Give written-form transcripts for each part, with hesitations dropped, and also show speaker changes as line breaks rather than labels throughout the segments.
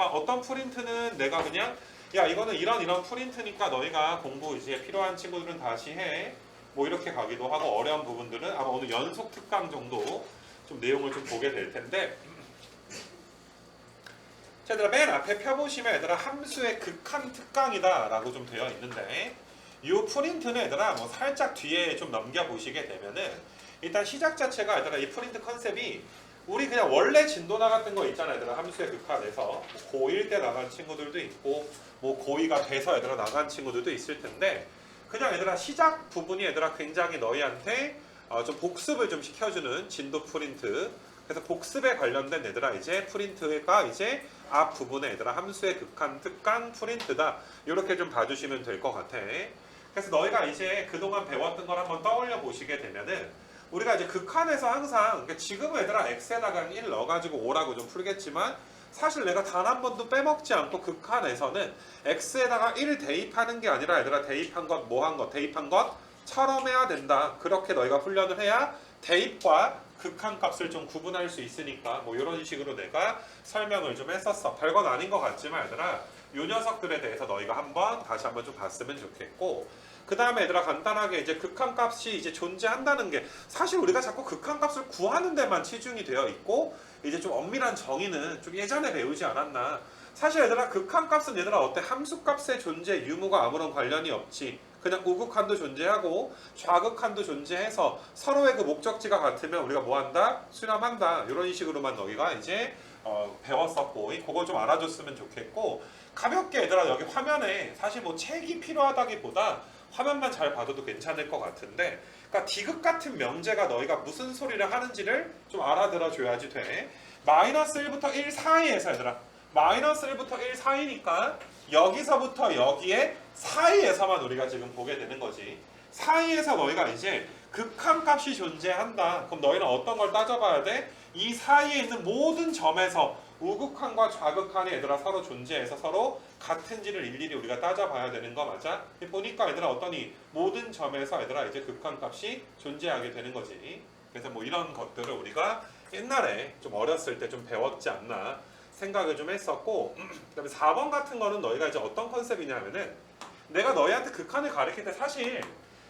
그러니까 어떤 프린트는 내가 그냥 야 이거는 이런 프린트니까 너희가 공부 이제 필요한 친구들은 다시 해. 뭐 이렇게 가기도 하고 어려운 부분들은 아마 오늘 연속 특강 정도 좀 내용을 좀 보게 될 텐데 자, 얘들아 맨 앞에 펴보시면 얘들아 함수의 극한 특강이다 라고 좀 되어 있는데 이 프린트는 얘들아 뭐 살짝 뒤에 좀 넘겨보시게 되면은 일단 시작 자체가 얘들아 이 프린트 컨셉이 우리 그냥 원래 진도 나갔던 거 있잖아 얘들아 함수의 극한에서 고1 때 나간 친구들도 있고 뭐 고2가 돼서 얘들아 나간 친구들도 있을 텐데 그냥 얘들아 시작 부분이 얘들아 굉장히 너희한테 좀 복습을 좀 시켜주는 진도 프린트 그래서 복습에 관련된 얘들아 이제 프린트가 이제 앞 부분에 얘들아 함수의 극한 특강 프린트다 이렇게 좀 봐주시면 될 것 같아. 그래서 너희가 이제 그동안 배웠던 걸 한번 떠올려 보시게 되면은 우리가 이제 극한에서 항상 그러니까 지금은 얘들아 x에다가 1 넣어가지고 5라고 좀 풀겠지만 사실 내가 단 한 번도 빼먹지 않고 극한에서는 x에다가 1 대입하는 게 아니라 얘들아 대입한 것 뭐 한 것 대입한 것처럼 해야 된다. 그렇게 너희가 훈련을 해야 대입과 극한 값을 좀 구분할 수 있으니까 뭐 이런 식으로 내가 설명을 좀 했었어. 별건 아닌 것 같지만 얘들아 요 녀석들에 대해서 너희가 다시 한번 좀 봤으면 좋겠고 그 다음에 얘들아 간단하게 이제 극한 값이 이제 존재한다는 게 사실 우리가 자꾸 극한 값을 구하는 데만 치중이 되어 있고 이제 좀 엄밀한 정의는 좀 예전에 배우지 않았나. 사실 얘들아 극한 값은 얘들아 어때 함수 값의 존재 유무가 아무런 관련이 없지. 그냥 우극한도 존재하고 좌극한도 존재해서 서로의 그 목적지가 같으면 우리가 뭐한다? 수렴한다. 이런 식으로만 너희가 이제 배웠었고 그거 좀 알아줬으면 좋겠고 가볍게 얘들아 여기 화면에 사실 뭐 책이 필요하다기보다 화면만 잘 봐도 괜찮을 것 같은데 그러니까 디귿 같은 명제가 너희가 무슨 소리를 하는지를 좀 알아들어 줘야지 돼. 마이너스 1부터 1 사이에서 얘들아 마이너스 1부터 1 사이니까 여기서부터 여기에 사이에서만 우리가 지금 보게 되는 거지. 사이에서 너희가 이제 극한 값이 존재한다. 그럼 너희는 어떤 걸 따져봐야 돼? 이 사이에 있는 모든 점에서 우극한과 좌극한이 얘들아 서로 존재해서 서로 같은지를 일일이 우리가 따져봐야 되는 거 맞아? 보니까 얘들아 어떠니 모든 점에서 얘들아 이제 극한 값이 존재하게 되는 거지. 그래서 뭐 이런 것들을 우리가 옛날에 좀 어렸을 때 좀 배웠지 않나 생각을 좀 했었고 그다음에 4번 같은 거는 너희가 이제 어떤 컨셉이냐면은 내가 너희한테 극한을 가르칠 때 사실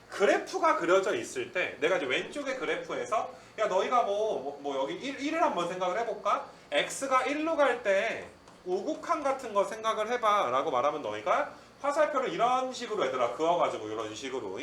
그래프가 그려져 있을 때 내가 이제 왼쪽의 그래프에서 야 너희가 뭐 여기 1을 한번 생각을 해볼까? x가 1로 갈 때 우극한 같은 거 생각을 해봐 라고 말하면 너희가 화살표를 이런 식으로 얘들아 그어가지고 이런 식으로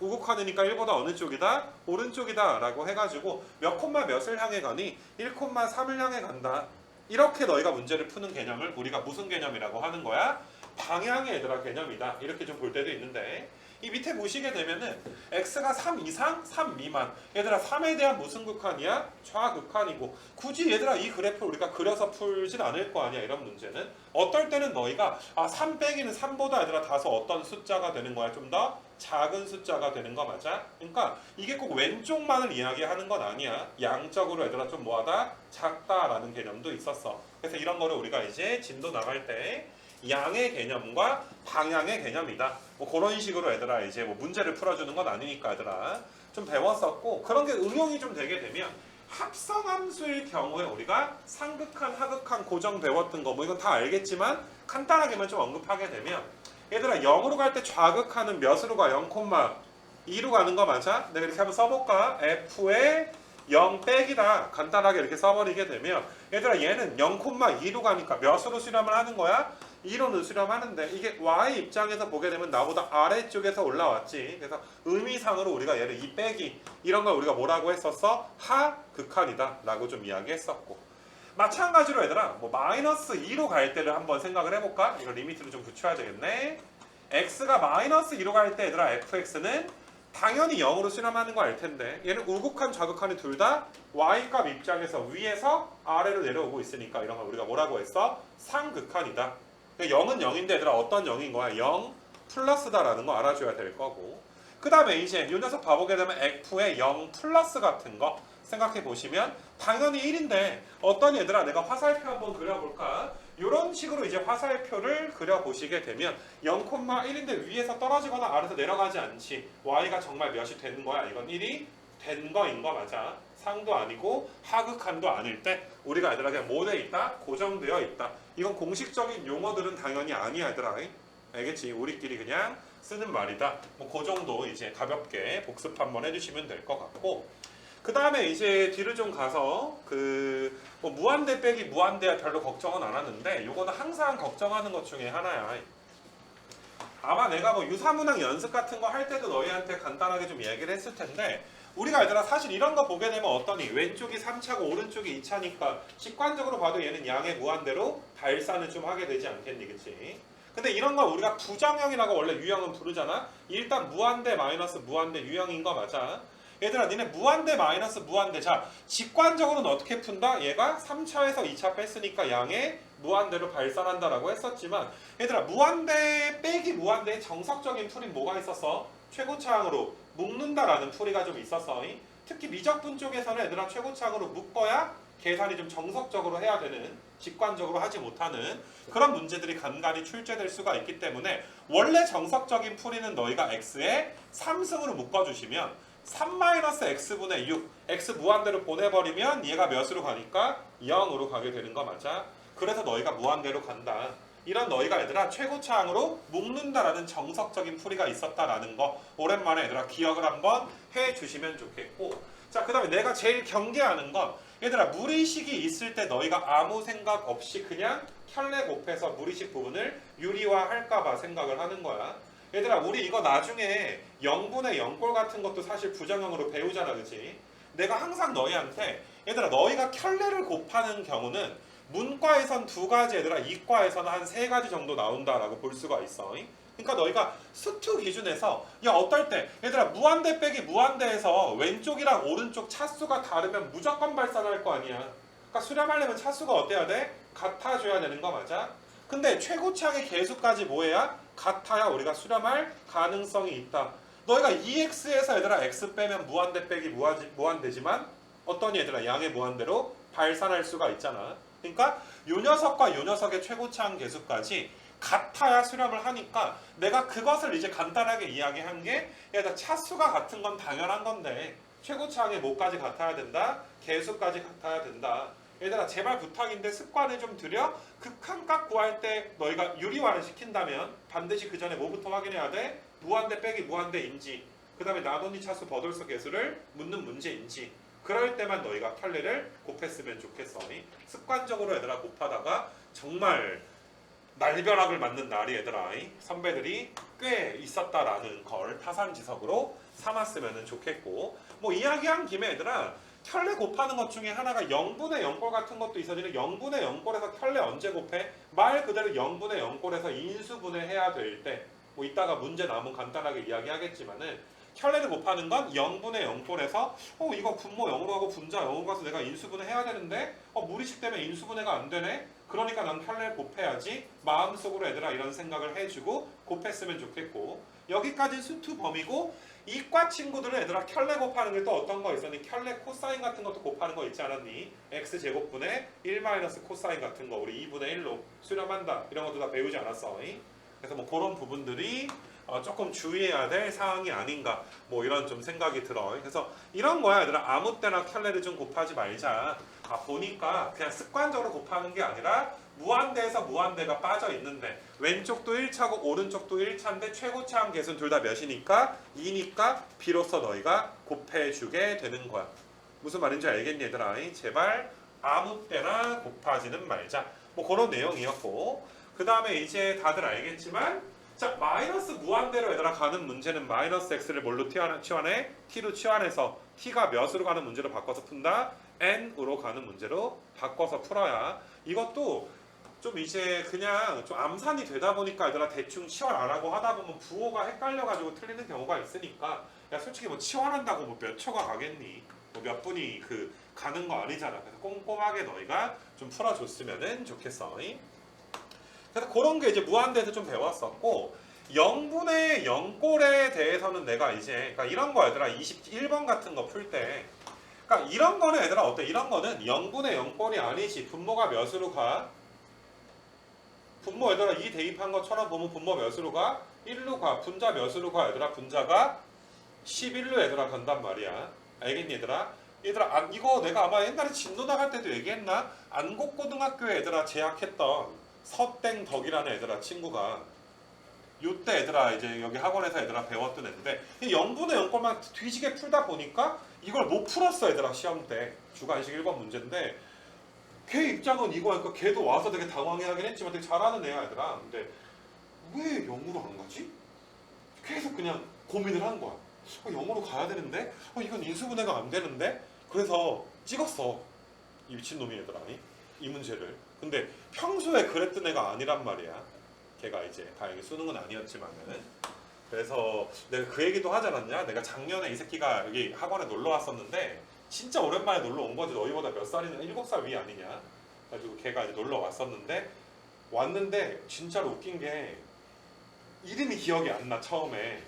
우극한이니까 1보다 어느 쪽이다? 오른쪽이다 라고 해가지고 몇 콤마 몇을 향해 가니 1,3을 향해 간다. 이렇게 너희가 문제를 푸는 개념을 우리가 무슨 개념이라고 하는 거야? 방향의 얘들아 개념이다. 이렇게 좀 볼 때도 있는데 이 밑에 보시게 되면은 x가 3 이상, 3 미만. 얘들아 3에 대한 무슨 극한이야? 좌극한이고 굳이 얘들아 이 그래프를 우리가 그려서 풀진 않을 거 아니야 이런 문제는. 어떨 때는 너희가 3 빼기는 3보다 얘들아 다소 어떤 숫자가 되는 거야? 좀 더 작은 숫자가 되는 거 맞아? 그러니까 이게 꼭 왼쪽만을 이야기하는 건 아니야. 양적으로 얘들아 좀 뭐하다? 작다라는 개념도 있었어. 그래서 이런 거를 우리가 이제 진도 나갈 때 양의 개념과 방향의 개념이다. 뭐 그런 식으로 얘들아 이제 뭐 문제를 풀어주는 건 아니니까 얘들아 좀 배웠었고 그런 게 응용이 좀 되게 되면 합성함수일 경우에 우리가 상극한, 하극한, 고정 배웠던 거 뭐 이건 다 알겠지만 간단하게만 좀 언급하게 되면 얘들아 0으로 갈 때 좌극한은 몇으로 가? 0,2로 가는 거 맞아? 내가 이렇게 한번 써볼까? f의 0 빼기다 간단하게 이렇게 써버리게 되면 얘들아 얘는 0,2로 가니까 몇으로 수렴을 하는 거야? 2로는 수렴하는데 이게 y 입장에서 보게 되면 나보다 아래쪽에서 올라왔지. 그래서 의미상으로 우리가 얘를 2 빼기 이런 걸 우리가 뭐라고 했었어? 하극한이다 라고 좀 이야기했었고 마찬가지로 얘들아 뭐 마이너스 2로 갈 때를 한번 생각을 해볼까? 이거 리미트를 좀 붙여야 되겠네. x가 마이너스 2로 갈 때 얘들아 fx는 당연히 0으로 수렴하는 거 알 텐데 얘는 우극한 좌극한이 둘 다 y값 입장에서 위에서 아래로 내려오고 있으니까 이런 걸 우리가 뭐라고 했어? 상극한이다. 0은 0인데 얘들아 어떤 0인 거야? 0 플러스다라는 거 알아줘야 될 거고 그 다음에 이제 이 녀석 봐보게 되면 f의 0 플러스 같은 거 생각해 보시면 당연히 1인데 어떤 얘들아 내가 화살표 한번 그려볼까? 이런 식으로 이제 화살표를 그려보시게 되면 0,1인데 위에서 떨어지거나 아래에서 내려가지 않지. y가 정말 몇이 되는 거야? 이건 1이 된 거인 거 맞아. 상도 아니고 하극한도 아닐 때 우리가 얘들아 그냥 뭐 돼 있다? 고정되어 있다. 이건 공식적인 용어들은 당연히 아니야 얘들아. 알겠지? 우리끼리 그냥 쓰는 말이다. 뭐 그 정도 이제 가볍게 복습 한번 해주시면 될 것 같고, 그 다음에 이제 뒤를 좀 가서 뭐 무한대 빼기 무한대야 별로 걱정은 안 하는데, 요거는 항상 걱정하는 것 중에 하나야. 아마 내가 뭐 유사문항 연습 같은 거 할 때도 너희한테 간단하게 좀 얘기를 했을 텐데, 우리가 얘들아 사실 이런 거 보게 되면 어떠니? 왼쪽이 3차고 오른쪽이 2차니까 직관적으로 봐도 얘는 양의 무한대로 발산을 좀 하게 되지 않겠니? 그치? 근데 이런 거 우리가 부정형이라고 원래 유형은 부르잖아? 일단 무한대 마이너스 무한대 유형인 거 맞아? 얘들아 니네 무한대 마이너스 무한대, 자 직관적으로는 어떻게 푼다? 얘가 3차에서 2차 뺐으니까 양의 무한대로 발산한다라고 했었지만, 얘들아 무한대 빼기 무한대의 정석적인 풀이는 뭐가 있었어? 최고차항으로 묶는다라는 풀이가 좀 있었어. 특히 미적분 쪽에서는 얘들아 최고차항으로 묶어야 계산이 좀 정석적으로 해야 되는, 직관적으로 하지 못하는 그런 문제들이 간간히 출제될 수가 있기 때문에, 원래 정석적인 풀이는 너희가 x에 3승으로 묶어주시면 3-x분의 6, x 무한대로 보내버리면 얘가 몇으로 가니까 0으로 가게 되는 거 맞아? 그래서 너희가 무한대로 간다. 이런 너희가 얘들아 최고차항으로 묶는다라는 정석적인 풀이가 있었다라는 거 오랜만에 얘들아 기억을 한번 해주시면 좋겠고, 자 그 다음에 내가 제일 경계하는 건 얘들아 무리식이 있을 때 너희가 아무 생각 없이 그냥 켤레 곱해서 무리식 부분을 유리화할까봐 생각을 하는 거야. 얘들아 우리 이거 나중에 0분의 0꼴 같은 것도 사실 부정형으로 배우잖아, 그치? 내가 항상 너희한테 얘들아 너희가 켤레를 곱하는 경우는 문과에선 2가지, 얘들아 이과에서는 한 3가지 정도 나온다라고 볼 수가 있어. 그러니까 너희가 수투 기준에서 야 어떨 때 얘들아 무한대 빼기 무한대에서 왼쪽이랑 오른쪽 차수가 다르면 무조건 발산할 거 아니야. 그러니까 수렴하려면 차수가 어때야 돼? 같아줘야 되는 거 맞아? 근데 최고차항의 개수까지 뭐해야? 같아야 우리가 수렴할 가능성이 있다. 너희가 2x에서 얘들아 x 빼면 무한대 빼기 무한대지만 어떤 얘들아 양의 무한대로 발산할 수가 있잖아. 그러니까 요 녀석과 요 녀석의 최고차항 개수까지 같아야 수렴을 하니까, 내가 그것을 이제 간단하게 이야기한 게 얘들아 차수가 같은 건 당연한 건데 최고차항의 뭐까지 같아야 된다? 개수까지 같아야 된다. 얘들아 제발 부탁인데 습관을 좀 들여. 극한값 구할 때 너희가 유리화를 시킨다면 반드시 그 전에 뭐부터 확인해야 돼? 무한대 빼기 무한대인지, 그 다음에 나돈이 차수 버돌수 개수를 묻는 문제인지, 그럴 때만 너희가 켤레를 곱했으면 좋겠어. 습관적으로 얘들아 곱하다가 정말 날벼락을 맞는 날이 얘들아 선배들이 꽤 있었다라는 걸 타산지석으로 삼았으면 좋겠고, 뭐 이야기한 김에 얘들아 켤레 곱하는 것 중에 하나가 0분의 0꼴 같은 것도 있어지는, 0분의 0꼴에서 켤레 언제 곱해? 말 그대로 0분의 0꼴에서 인수분해해야 될 때, 뭐 이따가 문제 나오면 간단하게 이야기하겠지만은 켤레를 곱하는 건 0분의 0꼴에서 이거 분모 0으로 하고 분자 0으로 가서 내가 인수분해 해야 되는데 무리식 때문에 인수분해가 안 되네? 그러니까 난 켤레를 곱해야지. 마음속으로 얘들아 이런 생각을 해주고 곱했으면 좋겠고, 여기까지 수투 범위고, 이과 친구들은 얘들아 켤레 곱하는 게 또 어떤 거 있었니? 켤레 코사인 같은 것도 곱하는 거 있지 않았니? x제곱분의 1 마이너스 코사인 같은 거 우리 2분의 1로 수렴한다. 이런 것도 다 배우지 않았어. 그래서 뭐 그런 부분들이 조금 주의해야 될 사항이 아닌가, 뭐 이런 좀 생각이 들어. 그래서 이런 거야 얘들아, 아무 때나 켤레를 좀 곱하지 말자. 보니까 그냥 습관적으로 곱하는 게 아니라 무한대에서 무한대가 빠져 있는데 왼쪽도 1차고 오른쪽도 1차인데 최고차항 개수는 둘 다 몇이니까 2니까 비로소 너희가 곱해주게 되는 거야. 무슨 말인지 알겠니 얘들아? 제발 아무 때나 곱하지는 말자. 뭐 그런 내용이었고, 그 다음에 이제 다들 알겠지만, 자 마이너스 무한대로 얘들아 가는 문제는 마이너스 x를 뭘로 치환해? t로 치환해서 t가 몇으로 가는 문제로 바꿔서 푼다? n으로 가는 문제로 바꿔서 풀어야. 이것도 좀 이제 그냥 좀 암산이 되다 보니까 얘들아 대충 치환 안 하고 하다 보면 부호가 헷갈려가지고 틀리는 경우가 있으니까, 야 솔직히 뭐 치환한다고 뭐 몇 초가 가겠니? 뭐 몇 분이 가는 거 아니잖아. 그래서 꼼꼼하게 너희가 좀 풀어줬으면 좋겠어. 그래서 그런 게 이제 무한대에서 좀 배웠었고, 0분의 0꼴에 대해서는 내가 이제 그러니까 이런 거 얘들아 21번 같은 거 풀 때, 그러니까 이런 거는 얘들아 어때? 이런 거는 0분의 0꼴이 아니지. 분모가 몇으로 가? 분모 얘들아 2 대입한 것처럼 보면 분모 몇으로 가? 1로 가. 분자 몇으로 가? 얘들아 분자가 11로 얘들아 간단 말이야. 알겠니 얘들아? 얘들아 이거 내가 아마 옛날에 진도 나갈 때도 얘기했나? 안곡고등학교에 얘들아 재학했던 서땡덕이라는 애들아 친구가 요때 애들아 이제 여기 학원에서 애들아 배웠던 애인데 0분의 0꼴만 뒤지게 풀다 보니까 이걸 못 풀었어 애들아 시험 때 주관식 1번 문제인데 걔 입장은 이거니까 걔도 와서 되게 당황해하긴 했지만 되게 잘하는 애야 애들아. 근데 왜 0으로 안 가지? 계속 그냥 고민을 한 거야. 0으로 가야 되는데 이건 인수분해가 안 되는데 그래서 찍었어 이 미친놈이 얘들아 이 문제를. 근데 평소에 그랬던 애가 아니란 말이야. 걔가 이제 다행히 수능은 아니었지만은. 그래서 내가 그 얘기도 하지 않았냐? 내가 작년에 이 새끼가 여기 학원에 놀러 왔었는데 진짜 오랜만에 놀러 온 거지. 너희보다 몇 살이냐? 7살 위 아니냐? 그래가지고 걔가 이제 놀러 왔었는데 왔는데 진짜로 웃긴 게 이름이 기억이 안 나 처음에.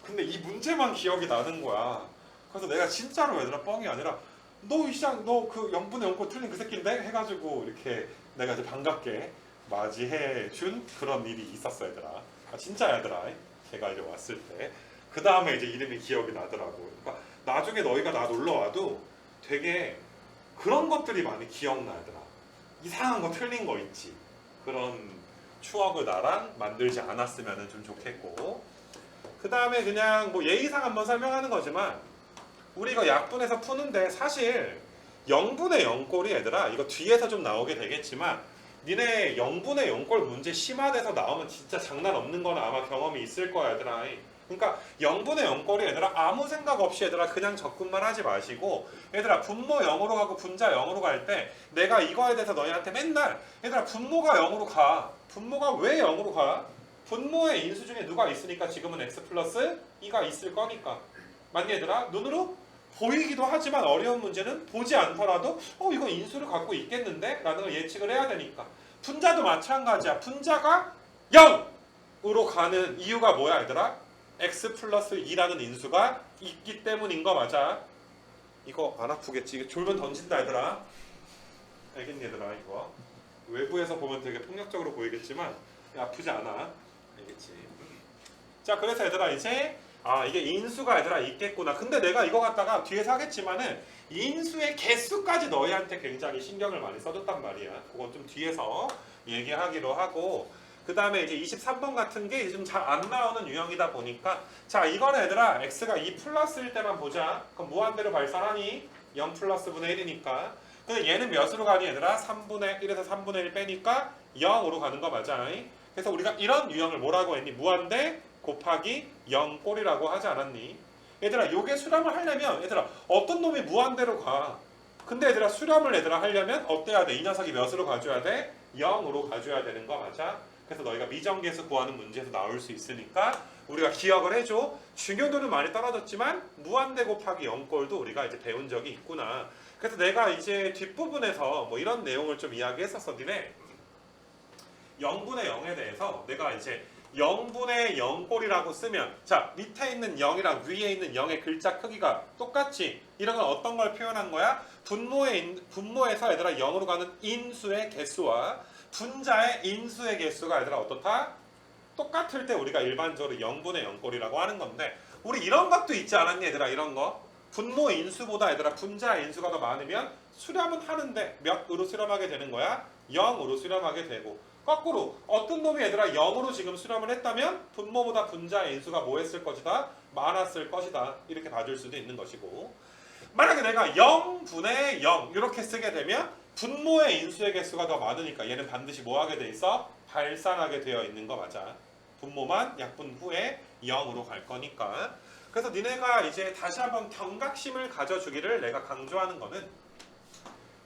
근데 이 문제만 기억이 나는 거야. 그래서 내가 진짜로 얘들아 뻥이 아니라 너 이상 너 그 0분의 0꼴 틀린 그 새끼인데? 해가지고 이렇게 내가 이제 반갑게 맞이해 준 그런 일이 있었어 얘들아. 진짜 얘들아 걔가 이제 왔을 때 그 다음에 이제 이름이 기억이 나더라고. 그러니까 나중에 너희가 나 놀러 와도 되게 그런 것들이 많이 기억나 얘들아. 이상한 거 틀린 거 있지. 그런 추억을 나랑 만들지 않았으면 좀 좋겠고. 그 다음에 그냥 뭐 예의상 한번 설명하는 거지만 우리 이거 약분해서 푸는데 사실 0분의 0꼴이 얘들아 이거 뒤에서 좀 나오게 되겠지만 니네 0분의 0꼴 문제 심화돼서 나오면 진짜 장난 없는 거는 아마 경험이 있을 거야 얘들아. 그러니까 0분의 0꼴이 얘들아 아무 생각 없이 얘들아 그냥 접근만 하지 마시고 얘들아 분모 0으로 가고 분자 0으로 갈 때 내가 이거에 대해서 너희한테 맨날 얘들아 분모가 0으로 가. 분모가 왜 0으로 가? 분모의 인수 중에 누가 있으니까 지금은 x 플러스 2가 있을 거니까. 맞니 얘들아? 눈으로 보이기도 하지만 어려운 문제는 보지 않더라도 이거 인수를 갖고 있겠는데? 라는 걸 예측을 해야 되니까. 분자도 마찬가지야. 분자가 0으로 가는 이유가 뭐야 얘들아? x 플러스 2라는 인수가 있기 때문인 거 맞아. 이거 안 아프겠지? 이게 졸면 던진다 얘들아. 알겠니 얘들아 이거? 외부에서 보면 되게 폭력적으로 보이겠지만 아프지 않아. 알겠지? 자 그래서 얘들아 이제 이게 인수가 얘들아 있겠구나. 근데 내가 이거 갖다가 뒤에서 하겠지만은 인수의 개수까지 너희한테 굉장히 신경을 많이 써줬단 말이야. 그건 좀 뒤에서 얘기하기로 하고 그 다음에 이제 23번 같은 게 좀 잘 안 나오는 유형이다 보니까 자 이거는 얘들아 x가 2 플러스일 때만 보자. 그럼 무한대로 발산하니 0 플러스 분의 1이니까. 근데 얘는 몇으로 가니 얘들아? 3분의 1에서 3분의 1 빼니까 0으로 가는 거 맞아. 그래서 우리가 이런 유형을 뭐라고 했니? 무한대 곱하기 0꼴이라고 하지 않았니? 얘들아 요게 수렴을 하려면 얘들아 어떤 놈이 무한대로 가? 근데 얘들아 수렴을 얘들아 하려면 어때야 돼? 이 녀석이 몇으로 가줘야 돼? 0으로 가줘야 되는 거 맞아? 그래서 너희가 미정계수 구하는 문제에서 나올 수 있으니까 우리가 기억을 해줘. 중요도는 많이 떨어졌지만 무한대 곱하기 0꼴도 우리가 이제 배운 적이 있구나. 그래서 내가 이제 뒷부분에서 뭐 이런 내용을 좀 이야기했었어. 니네 0분의 0에 대해서 내가 이제 0분의 0꼴이라고 쓰면 자 밑에 있는 0이랑 위에 있는 0의 글자 크기가 똑같지. 이런 건 어떤 걸 표현한 거야? 분모에서 얘들아 0으로 가는 인수의 개수와 분자의 인수의 개수가 얘들아 어떻다? 똑같을 때 우리가 일반적으로 0분의 0꼴이라고 하는 건데 우리 이런 것도 있지 않았니 얘들아? 이런 거 분모 인수보다 얘들아 분자 인수가 더 많으면 수렴은 하는데 몇으로 수렴하게 되는 거야? 0으로 수렴하게 되고 거꾸로 어떤 놈이 얘들아 0으로 지금 수렴을 했다면 분모보다 분자의 인수가 뭐 했을 것이다? 많았을 것이다. 이렇게 봐줄 수도 있는 것이고 만약에 내가 0분의 0 이렇게 쓰게 되면 분모의 인수의 개수가 더 많으니까 얘는 반드시 뭐 하게 돼 있어? 발산하게 되어 있는 거 맞아. 분모만 약분 후에 0으로 갈 거니까. 그래서 니네가 이제 다시 한번 경각심을 가져주기를 내가 강조하는 거는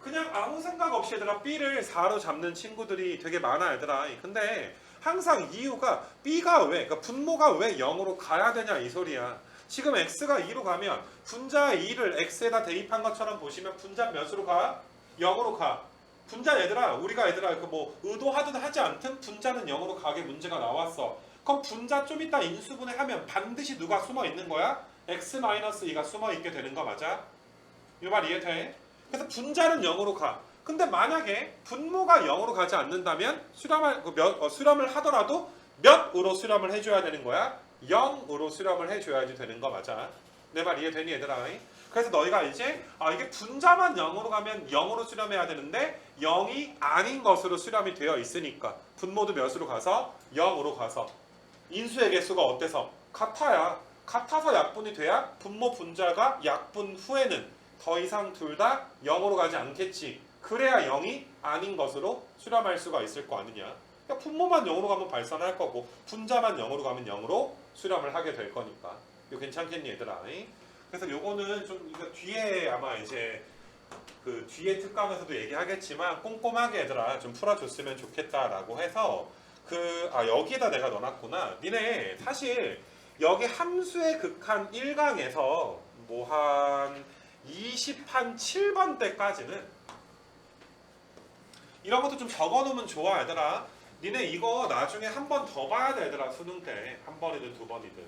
그냥 아무 생각 없이 얘들아 B를 4로 잡는 친구들이 되게 많아 얘들아. 근데 항상 이유가 B가 왜 그러니까 분모가 왜 0으로 가야 되냐 이 소리야. 지금 X가 2로 가면 분자 2를 X에다 대입한 것처럼 보시면 분자 몇으로 가? 0으로 가. 분자 얘들아 우리가 얘들아 그 뭐 의도하든 하지 않든 분자는 0으로 가게 문제가 나왔어. 그럼 분자 좀 이따 인수분해 하면 반드시 누가 숨어 있는 거야? X-2가 숨어 있게 되는 거 맞아? 이 말 이해돼? 그래서 분자는 0으로 가. 근데 만약에 분모가 0으로 가지 않는다면 수렴을 하더라도 몇으로 수렴을 해줘야 되는 거야? 0으로 수렴을 해줘야지 되는 거 맞아. 내 말 이해되니 얘들아? 그래서 너희가 이제 이게 분자만 0으로 가면 0으로 수렴해야 되는데 0이 아닌 것으로 수렴이 되어 있으니까 분모도 몇으로 가서 0으로 가서 인수의 개수가 어때서? 같아야. 같아서 약분이 돼야 분모 분자가 약분 후에는 더 이상 둘 다 0으로 가지 않겠지. 그래야 0이 아닌 것으로 수렴할 수가 있을 거 아니냐. 그러니까 분모만 0으로 가면 발산할 거고 분자만 0으로 가면 0으로 수렴을 하게 될 거니까. 이거 괜찮겠니 얘들아? 그래서 요거는 좀 이거 뒤에 아마 이제 그 뒤에 특강에서도 얘기하겠지만 꼼꼼하게 얘들아 좀 풀어줬으면 좋겠다라고 해서 여기에다 내가 넣어놨구나. 니네 사실 여기 함수의 극한 1강에서 뭐 한 27번 때까지는 이런 것도 좀 적어놓으면 좋아 얘들아. 니네 이거 나중에 한 번 더 봐야 돼 얘들아. 수능 때 한 번이든 두 번이든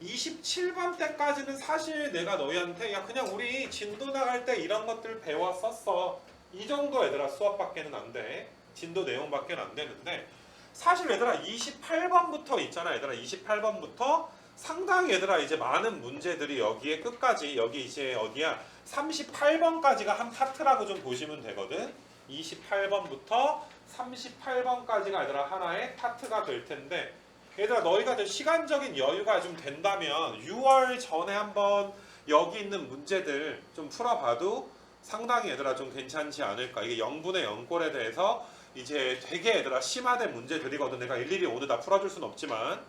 27번 때까지는 사실 내가 너희한테 야 그냥 우리 진도 나갈 때 이런 것들 배웠었어 이 정도 얘들아. 수업밖에는 안 돼. 진도 내용밖에 안 되는데 사실 얘들아 28번부터 있잖아 얘들아. 28번부터 상당히 얘들아 이제 많은 문제들이 여기에 끝까지 여기 이제 어디야 38번까지가 한 파트라고 좀 보시면 되거든. 28번부터 38번까지가 얘들아 하나의 파트가 될 텐데 얘들아 너희가 좀 시간적인 여유가 좀 된다면 6월 전에 한번 여기 있는 문제들 좀 풀어봐도 상당히 얘들아 좀 괜찮지 않을까. 이게 0분의 0꼴에 대해서 이제 되게 얘들아 심화된 문제들이거든. 내가 일일이 오늘 다 풀어줄 순 없지만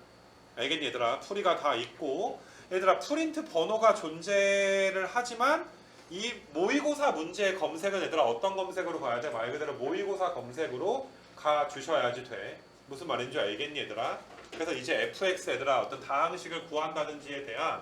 알겠니 얘들아. 풀이가 다 있고 얘들아 프린트 번호가 존재를 하지만 이 모의고사 문제의 검색은 얘들아 어떤 검색으로 가야 돼? 말 그대로 모의고사 검색으로 가 주셔야지 돼. 무슨 말인지 알겠니 얘들아? 그래서 이제 fx 얘들아 어떤 다항식을 구한다든지에 대한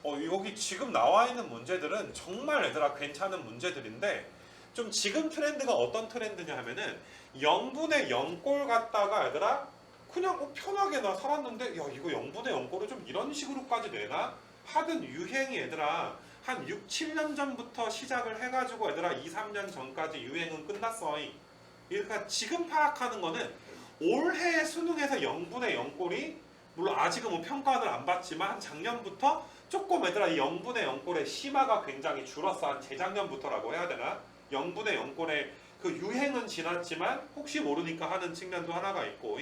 여기 지금 나와 있는 문제들은 정말 얘들아 괜찮은 문제들인데 좀 지금 트렌드가 어떤 트렌드냐 하면은 0분의 0꼴 갖다가 얘들아 그냥 편하게 나 살았는데 야 이거 0분의 0꼴을 좀 이런 식으로까지 내나? 하던 유행이 얘들아 한 6, 7년 전부터 시작을 해가지고 얘들아 2, 3년 전까지 유행은 끝났어. 그러니까 지금 파악하는 거는 올해 수능에서 0분의 0꼴이 물론 아직은 뭐 평가를 안 받지만 작년부터 조금 얘들아 이 0분의 0꼴의 심화가 굉장히 줄었어. 한 재작년부터라고 해야 되나? 0분의 0꼴의 그 유행은 지났지만 혹시 모르니까 하는 측면도 하나가 있고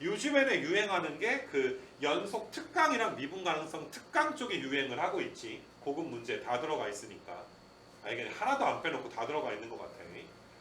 요즘에는 유행하는 게 그 연속 특강이랑 미분 가능성 특강 쪽에 유행을 하고 있지. 고급 문제 다 들어가 있으니까. 이게 하나도 안 빼놓고 다 들어가 있는 것 같아.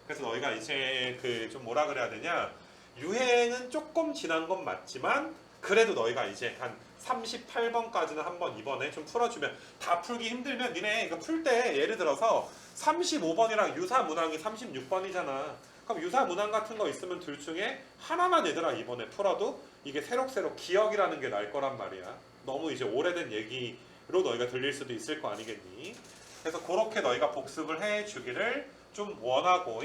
그래서 너희가 이제 그 좀 뭐라 그래야 되냐? 유행은 조금 지난 건 맞지만 그래도 너희가 이제 한 38번까지는 한번 이번에 좀 풀어주면 다 풀기 힘들면 니네 이거 풀 때 예를 들어서 35번이랑 유사문항이 36번이잖아. 그럼 유사문항 같은 거 있으면 둘 중에 하나만 얘들아 이번에 풀어도 이게 새록새록 기억이라는 게 날 거란 말이야. 너무 이제 오래된 얘기로 너희가 들릴 수도 있을 거 아니겠니? 그래서 그렇게 너희가 복습을 해주기를 좀 원하고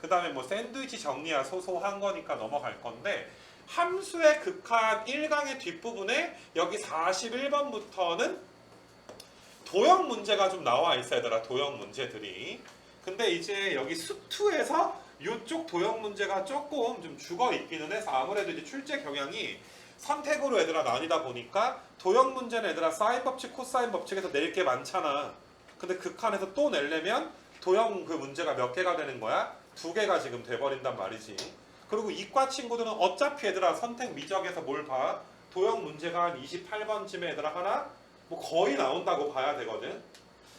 그 다음에 뭐 샌드위치 정리야 소소한 거니까 넘어갈 건데 함수의 극한 1강의 뒷부분에 여기 41번부터는 도형 문제가 좀 나와 있어야 되더라. 도형 문제들이. 근데 이제 여기 수투에서 이쪽 도형 문제가 조금 좀 죽어 있기는 해서 아무래도 이제 출제 경향이 선택으로 얘들아 나뉘다 보니까 도형 문제는 얘들아 사인 법칙, 코사인 법칙에서 낼 게 많잖아. 근데 극한에서 또 내려면 도형 그 문제가 몇 개가 되는 거야? 2개가 지금 돼버린단 말이지. 그리고 이과 친구들은 어차피 얘들아 선택 미적에서 뭘 봐? 도형 문제가 한 28번쯤에 얘들아 하나? 뭐 거의 나온다고 봐야 되거든.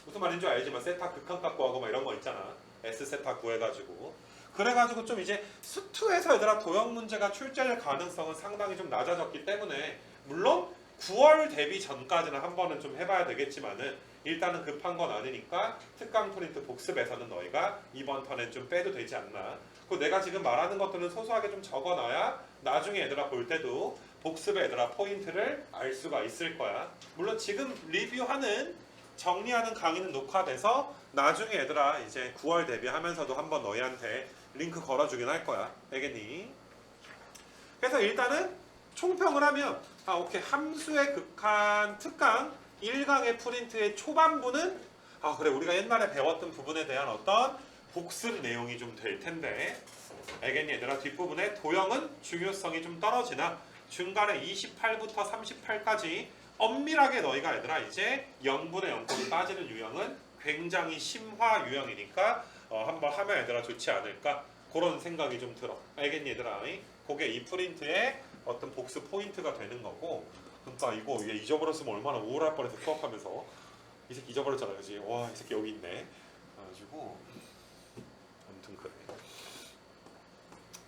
무슨 말인지 알지만 세타 극한 갖고 하고 막 이런 거 있잖아. S세타 구해가지고. 그래가지고 좀 이제 수투에서 얘들아 도형 문제가 출제될 가능성은 상당히 좀 낮아졌기 때문에 물론 9월 대비 전까지는 한 번은 좀 해봐야 되겠지만은 일단은 급한 건 아니니까 특강 프린트 복습에서는 너희가 이번 턴엔 좀 빼도 되지 않나. 그리고 내가 지금 말하는 것들은 소소하게 좀 적어놔야 나중에 얘들아 볼 때도 복습에 얘들아 포인트를 알 수가 있을 거야. 물론 지금 리뷰하는 정리하는 강의는 녹화돼서 나중에 얘들아 이제 9월 대비하면서도 한번 너희한테 링크 걸어주긴 할 거야. 알겠니? 그래서 일단은 총평을 하면 오케이 함수의 극한 특강 1강의 프린트의 초반부는 그래 우리가 옛날에 배웠던 부분에 대한 어떤 복습 내용이 좀 될 텐데 알겠니 얘들아? 뒷부분에 도형은 중요성이 좀 떨어지나 중간에 28부터 38까지 엄밀하게 너희가 얘들아 이제 0분의 0꼴을 따지는 유형은 굉장히 심화 유형이니까 한번 하면 얘들아 좋지 않을까 그런 생각이 좀 들어. 알겠니 얘들아? 그게 이 프린트의 어떤 복습 포인트가 되는 거고. 그러니까 이거 얘 잊어버렸으면 얼마나 우울할 뻔해서 수업하면서 이 새끼 잊어버렸잖아 그지? 와 이 새끼 여기 있네. 그래가지고 아무튼 그래.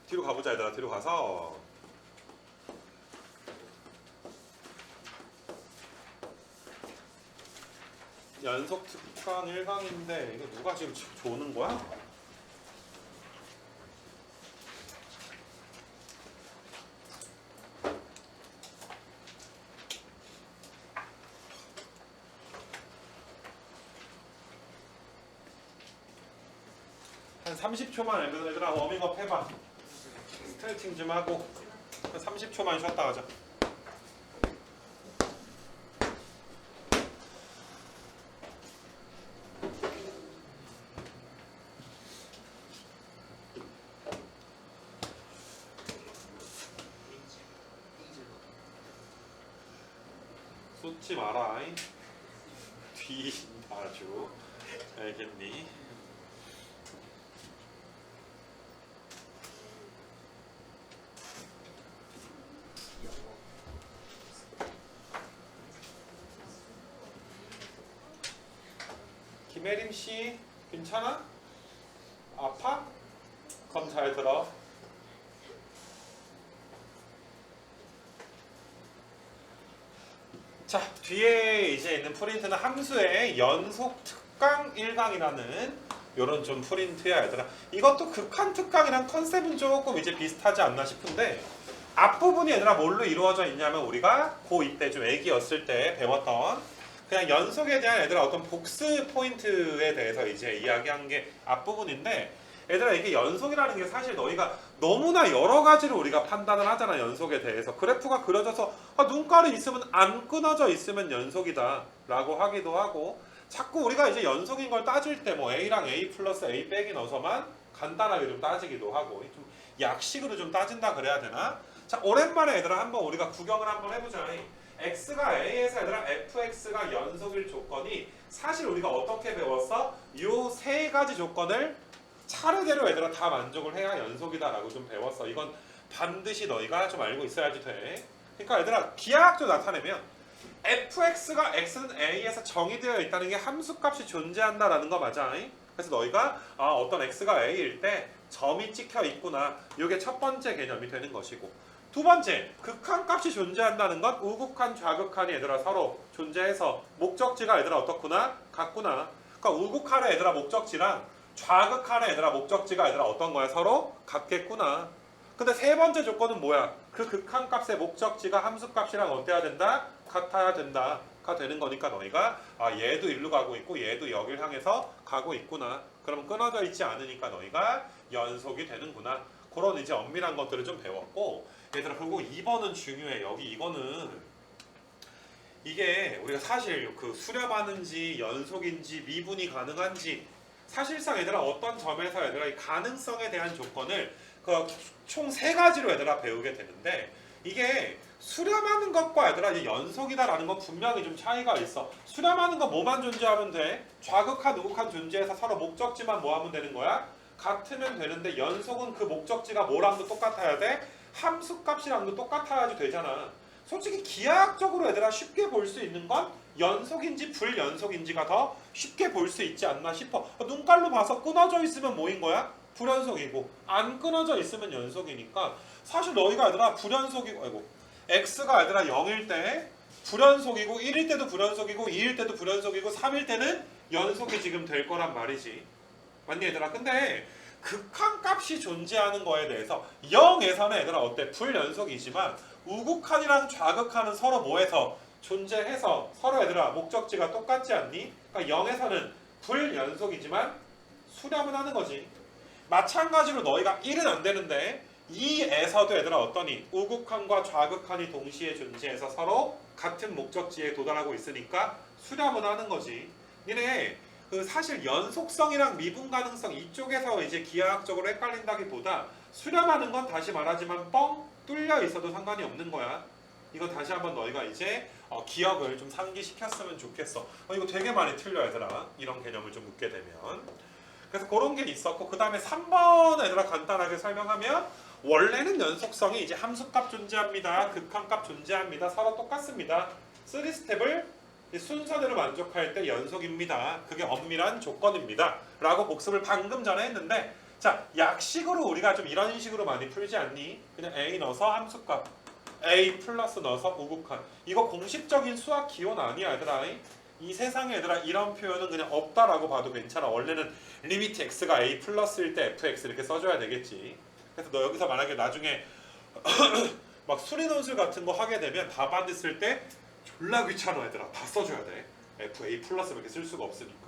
뒤로 가보자 얘들아. 뒤로 가서 연속 특강 1강인데 이거 누가 지금 조는 거야? 한 30초만 얘들아 워밍업 해봐. 스트레칭 좀 하고 한 30초만 쉬었다 가자. 쏟지 마라. 뒤 아주 알겠니? 김혜림 씨 괜찮아? 아파? 그럼 잘 들어. 자, 뒤에 이제 있는 프린트는 함수의 연속 특강 1강이라는 요런 좀 프린트야 얘들아. 이것도 극한 특강이랑 컨셉은 조금 이제 비슷하지 않나 싶은데 앞부분이 얘들아 뭘로 이루어져 있냐면 우리가 고2 때 좀 애기였을 때 배웠던 그냥 연속에 대한 얘들아 어떤 복습 포인트에 대해서 이제 이야기한 게 앞부분인데 얘들아 이게 연속이라는 게 사실 너희가 너무나 여러 가지로 우리가 판단을 하잖아 연속에 대해서. 그래프가 그려져서 눈가루 있으면 안 끊어져 있으면 연속이다 라고 하기도 하고 자꾸 우리가 이제 연속인 걸 따질 때 뭐 A랑 A 플러스 A 빼기 넣어서만 간단하게 좀 따지기도 하고 좀 약식으로 좀 따진다 그래야 되나? 자 오랜만에 얘들아 한번 우리가 구경을 한번 해보자. x가 a에서 얘들아 fx가 연속일 조건이 사실 우리가 어떻게 배웠어? 요 세 가지 조건을 차례대로 얘들아 다 만족을 해야 연속이다 라고 좀 배웠어. 이건 반드시 너희가 좀 알고 있어야지 돼. 그러니까 얘들아 기하학적으로 나타내면 fx가 x는 a에서 정의되어 있다는 게 함수값이 존재한다라는 거 맞아. 그래서 너희가 어떤 x가 a일 때 점이 찍혀 있구나. 이게 첫 번째 개념이 되는 것이고 두 번째 극한값이 존재한다는 건 우극한 좌극한이 얘들아 서로 존재해서 목적지가 얘들아 어떻구나? 같구나. 그러니까 우극한의 얘들아 목적지랑 좌극한의 얘들아 목적지가 얘들아 어떤 거야? 서로 같겠구나. 근데 세 번째 조건은 뭐야? 그 극한값의 목적지가 함수값이랑 어때야 된다? 같아야 된다가 되는 거니까 너희가 얘도 일로 가고 있고 얘도 여길 향해서 가고 있구나. 그러면 끊어져 있지 않으니까 너희가 연속이 되는구나. 그런 이제 엄밀한 것들을 좀 배웠고 얘들아 그리고 2번은 중요해. 여기 이거는 이게 우리가 사실 그 수렴하는지 연속인지 미분이 가능한지 사실상 얘들아 어떤 점에서 얘들아 이 가능성에 대한 조건을 그 총 세 가지로 얘들아 배우게 되는데 이게 수렴하는 것과 얘들아 이제 연속이다라는 건 분명히 좀 차이가 있어. 수렴하는 건 뭐만 존재하면 돼? 좌극한 우극한 존재해서 서로 목적지만 뭐 하면 되는 거야? 같으면 되는데 연속은 그 목적지가 뭐랑도 똑같아야 돼? 함수값이랑도 똑같아야지 되잖아. 솔직히 기하학적으로 얘들아 쉽게 볼 수 있는 건 연속인지 불연속인지가 더 쉽게 볼 수 있지 않나 싶어. 눈깔로 봐서 끊어져 있으면 뭐인 거야? 불연속이고 안 끊어져 있으면 연속이니까 사실 너희가 얘들아 불연속이고 x가 얘들아 0일 때 불연속이고 1일 때도 불연속이고 2일 때도 불연속이고 3일 때는 연속이 지금 될 거란 말이지. 맞니 얘들아? 근데 극한값이 존재하는 거에 대해서 0에서는 얘들아 어때? 불연속이지만 우극한이랑 좌극한은 서로 뭐해서 존재해서 서로 얘들아 목적지가 똑같지 않니? 그러니까 0에서는 불연속이지만 수렴은 하는 거지. 마찬가지로 너희가 1은 안 되는데 2에서도 얘들아 어떠니? 우극한과 좌극한이 동시에 존재해서 서로 같은 목적지에 도달하고 있으니까 수렴은 하는 거지. 니네 그 사실 연속성이랑 미분 가능성 이쪽에서 이제 기하학적으로 헷갈린다기보다 수렴하는 건 다시 말하지만 뻥 뚫려 있어도 상관이 없는 거야. 이거 다시 한번 너희가 이제 기억을 좀 상기시켰으면 좋겠어. 이거 되게 많이 틀려 얘들아. 이런 개념을 좀 묻게 되면. 그래서 그런 게 있었고 그 다음에 3번 얘들아 간단하게 설명하면 원래는 연속성이 이제 함수값 존재합니다. 극한값 존재합니다. 서로 똑같습니다. 3스텝을 순서대로 만족할 때 연속입니다. 그게 엄밀한 조건입니다. 라고 복습을 방금 전에 했는데 자 약식으로 우리가 좀 이런 식으로 많이 풀지 않니? 그냥 A 넣어서 함수값 A 플러스 넣어서 우극한 이거 공식적인 수학 기원 아니야 얘들아. 이 세상에 얘들아 이런 표현은 그냥 없다라고 봐도 괜찮아. 원래는 리미트 x가 a 플러스일 때 fx 이렇게 써줘야 되겠지. 그래서 너 여기서 만약에 나중에 막 수리논술 같은 거 하게 되면 답안 됐을 때 졸라 귀찮아 얘들아. 다 써줘야 돼. f a 플러스 이렇게 쓸 수가 없으니까.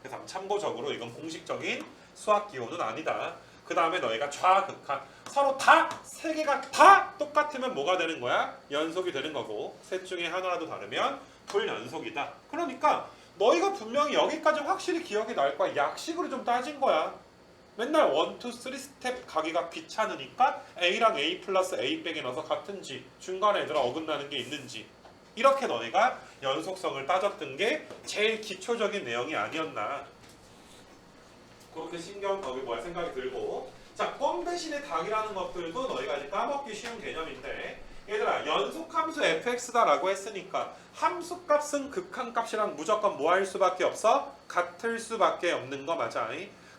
그래서 참고적으로 이건 공식적인 수학 기호는 아니다. 그 다음에 너희가 좌극한 서로 다 세 개가 다 똑같으면 뭐가 되는 거야? 연속이 되는 거고 셋 중에 하나라도 다르면 불연속이다. 그러니까 너희가 분명히 여기까지 확실히 기억이 날 거야. 약식으로 좀 따진 거야. 맨날 1, 2, 3 스텝 가기가 귀찮으니까 A랑 A 플러스 A 빼기 넣어서 같은지 중간에 얘들아 어긋나는 게 있는지 이렇게 너희가 연속성을 따졌던 게 제일 기초적인 내용이 아니었나. 그렇게 생각이 들고 자, 뻥 대신에 닭이라는 것들도 너희가 이제 까먹기 쉬운 개념인데 얘들아 연속함수 fx다라고 했으니까 함수값은 극한값이랑 무조건 뭐 할 수밖에 없어? 같을 수밖에 없는 거 맞아.